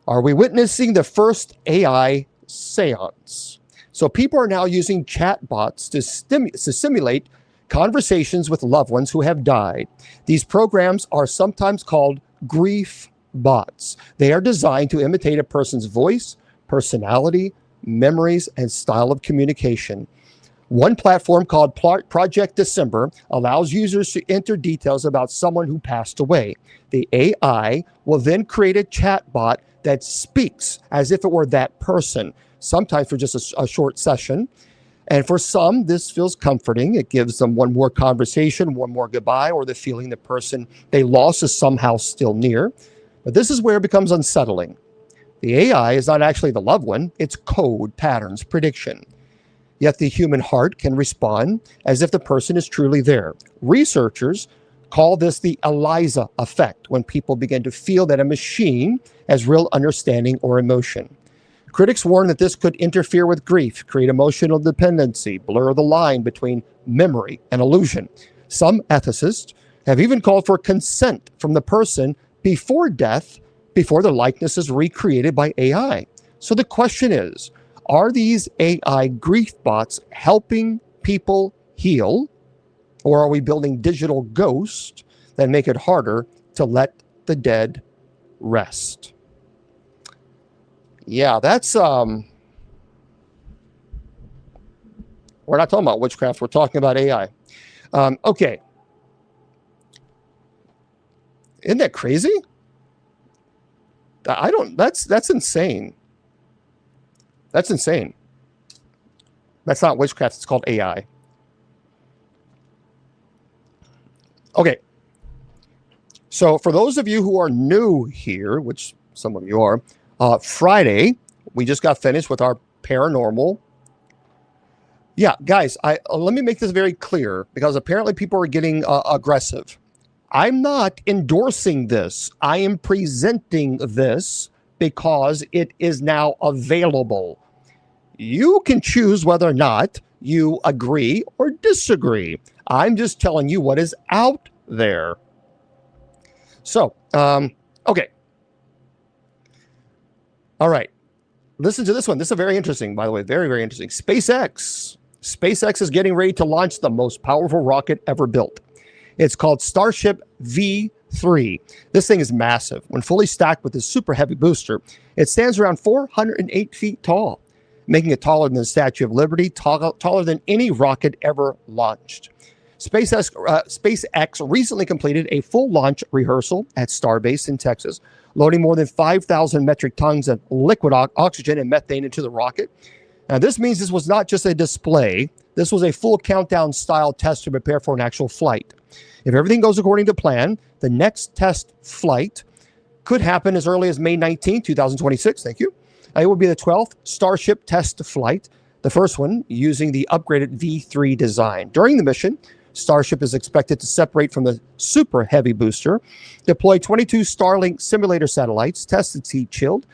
Speaker 1: Are we witnessing the first AI seance? So people are now using chatbots to simulate conversations with loved ones who have died. These programs are sometimes called grief bots. They are designed to imitate a person's voice, personality, memories, and style of communication. One platform called Project December allows users to enter details about someone who passed away. The AI will then create a chatbot that speaks as if it were that person, sometimes for just a short session. And for some, this feels comforting. It gives them one more conversation, one more goodbye, or the feeling the person they lost is somehow still near. But this is where it becomes unsettling. The AI is not actually the loved one. It's code, patterns, prediction. yet the human heart can respond as if the person is truly there. Researchers call this the ELISA effect, when people begin to feel that a machine has real understanding or emotion. Critics warn that this could interfere with grief, create emotional dependency, blur the line between memory and illusion. Some ethicists have even called for consent from the person before death, before the likeness is recreated by AI. So the question is, are these AI grief bots helping people heal, or are we building digital ghosts that make it harder to let the dead rest? Yeah, that's we're not talking about witchcraft, we're talking about AI. Okay. Isn't that crazy? That's insane. That's insane. That's not witchcraft, it's called AI. Okay. So for those of you who are new here, which some of you are, Friday, we just got finished with our paranormal. Yeah, guys, let me make this very clear, because apparently people are getting aggressive. I'm not endorsing this. I am presenting this because it is now available. You can choose whether or not you agree or disagree. I'm just telling you what is out there. So, okay. All right. Listen to this one. This is very interesting, by the way. Very, very interesting. SpaceX. SpaceX is getting ready to launch the most powerful rocket ever built. It's called Starship V3. This thing is massive. When fully stacked with this super heavy booster, it stands around 408 feet tall, making it taller than the Statue of Liberty, taller than any rocket ever launched. SpaceX recently completed a full launch rehearsal at Starbase in Texas, loading more than 5,000 metric tons of liquid oxygen and methane into the rocket. Now, this means this was not just a display. This was a full countdown-style test to prepare for an actual flight. If everything goes according to plan, the next test flight could happen as early as May 19, 2026. Thank you. It will be the 12th Starship test flight, the first one using the upgraded V3 design. During the mission, Starship is expected to separate from the super heavy booster, deploy 22 Starlink simulator satellites, test its heat shield,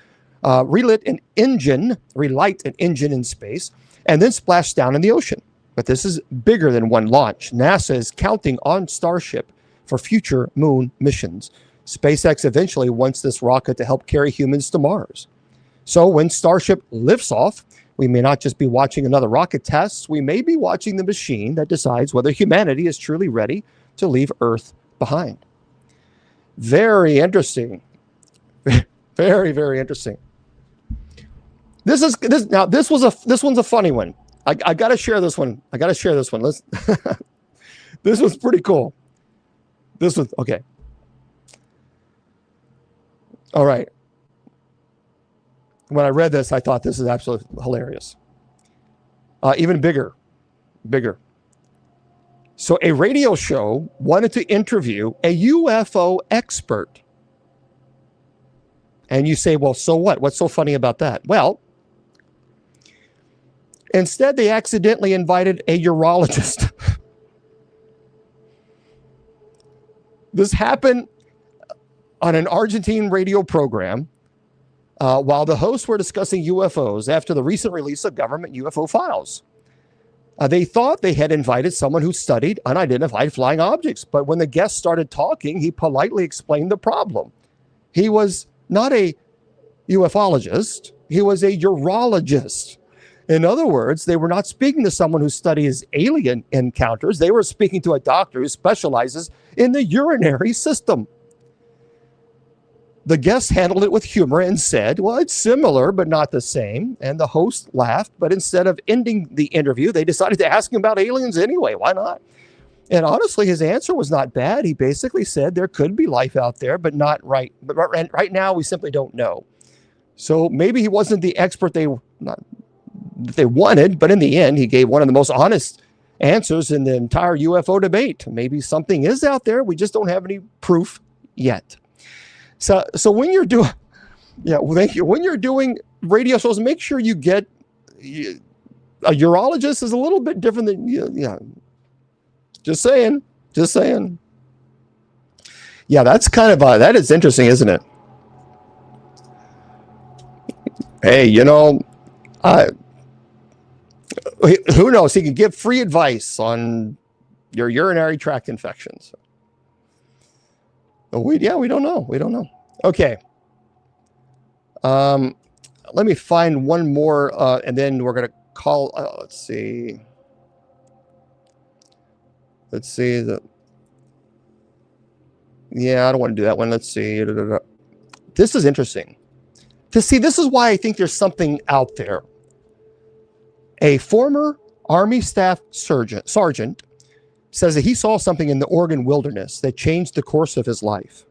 Speaker 1: relight an engine in space, and then splash down in the ocean. But this is bigger than one launch. NASA is counting on Starship for future moon missions. SpaceX eventually wants this rocket to help carry humans to Mars. So when Starship lifts off, we may not just be watching another rocket test. We may be watching the machine that decides whether humanity is truly ready to leave Earth behind. Very interesting. Very, very interesting. This one's a funny one. I got to share this one. Let's this was pretty cool. This was okay. All right. When I read this, I thought this is absolutely hilarious. Even bigger. So a radio show wanted to interview a UFO expert. And you say, well, so what? What's so funny about that? Well, instead, they accidentally invited a urologist. This happened on an Argentine radio program while the hosts were discussing UFOs after the recent release of government UFO files. They thought they had invited someone who studied unidentified flying objects, but when the guest started talking, he politely explained the problem. He was not a ufologist, he was a urologist. In other words, they were not speaking to someone who studies alien encounters. They were speaking to a doctor who specializes in the urinary system. The guest handled it with humor and said, well, it's similar, but not the same. And the host laughed, but instead of ending the interview, they decided to ask him about aliens anyway. Why not? And honestly, his answer was not bad. He basically said there could be life out there, but not right. But right now, we simply don't know. So maybe he wasn't the expert they wanted, but in the end, he gave one of the most honest answers in the entire UFO debate. Maybe something is out there. We just don't have any proof yet. So when you're doing, yeah, well, thank you. When you're doing radio shows, make sure you get a urologist is a little bit different than, yeah. Just saying. Just saying. Yeah, that's kind of, that is interesting, isn't it? Hey, you know, who knows? He could give free advice on your urinary tract infections. We don't know. We don't know. Okay. Let me find one more, and then we're going to call, let's see. Let's see. Yeah, I don't want to do that one. Let's see. This is interesting. This is why I think there's something out there. A former Army staff sergeant says that he saw something in the Oregon wilderness that changed the course of his life.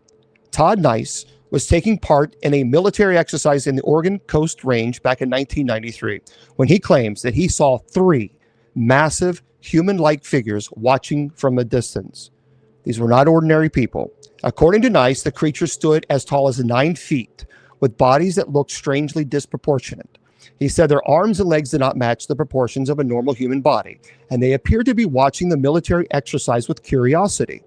Speaker 1: Todd Nice was taking part in a military exercise in the Oregon Coast Range back in 1993, when he claims that he saw 3 massive human-like figures watching from a distance. These were not ordinary people. According to Nice, the creatures stood as tall as 9 feet, with bodies that looked strangely disproportionate. He said their arms and legs did not match the proportions of a normal human body, and they appeared to be watching the military exercise with curiosity.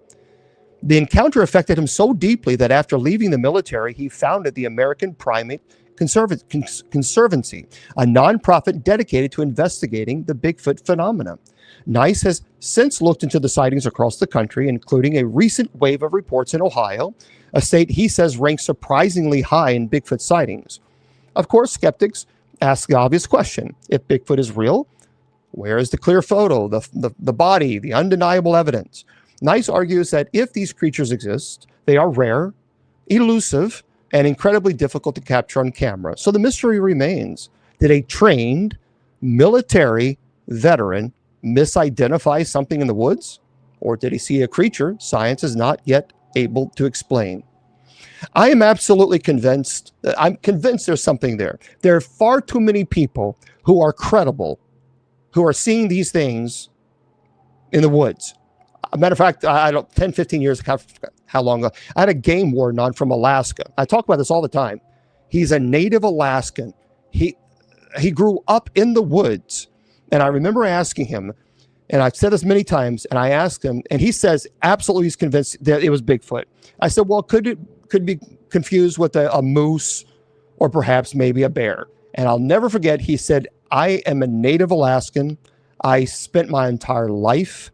Speaker 1: The encounter affected him so deeply that after leaving the military, he founded the American Primate Conservancy, a nonprofit dedicated to investigating the Bigfoot phenomena. Nice has since looked into the sightings across the country, including a recent wave of reports in Ohio, a state he says ranks surprisingly high in Bigfoot sightings. Of course, skeptics ask the obvious question: if Bigfoot is real, where is the clear photo, the body, the undeniable evidence? Nice argues that if these creatures exist, they are rare, elusive, and incredibly difficult to capture on camera. So the mystery remains: did a trained military veteran misidentify something in the woods? Or did he see a creature science is not yet able to explain? I am absolutely convinced. I'm convinced there's something there. There are far too many people who are credible, who are seeing these things in the woods. A matter of fact, I don't, 10, 15 years, how long ago, I had a game warden on from Alaska. I talk about this all the time. He's a native Alaskan. He grew up in the woods. And I remember asking him, and I've said this many times, and I asked him, and he says absolutely he's convinced that it was Bigfoot. I said, well, could it be confused with a moose or perhaps maybe a bear? And I'll never forget, he said, I am a native Alaskan. I spent my entire life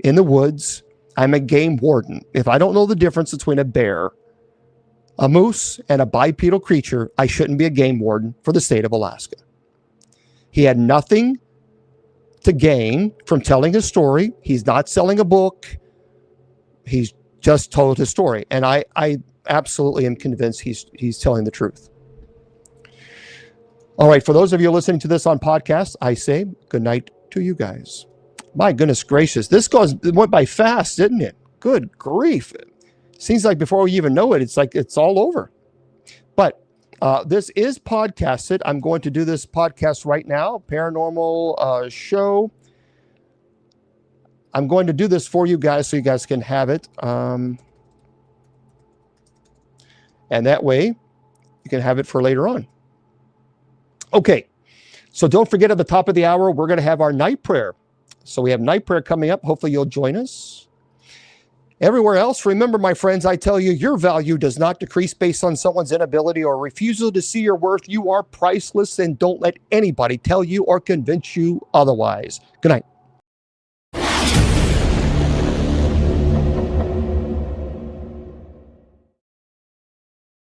Speaker 1: in the woods. I'm a game warden. If I don't know the difference between a bear, a moose, and a bipedal creature, I shouldn't be a game warden for the state of Alaska. He had nothing to gain from telling his story. He's not selling a book. He's just told his story. And I absolutely am convinced he's telling the truth. All right, for those of you listening to this on podcast, I say good night to you guys. My goodness gracious, it went by fast, didn't it? Good grief. Seems like before we even know it, it's like it's all over. But this is podcasted. I'm going to do this podcast right now, paranormal show. I'm going to do this for you guys so you guys can have it. And that way you can have it for later on. Okay, so don't forget at the top of the hour, we're going to have our night prayer. So we have night prayer coming up. Hopefully you'll join us. Everywhere else, remember, my friends, I tell you, your value does not decrease based on someone's inability or refusal to see your worth. You are priceless, and don't let anybody tell you or convince you otherwise. Good night.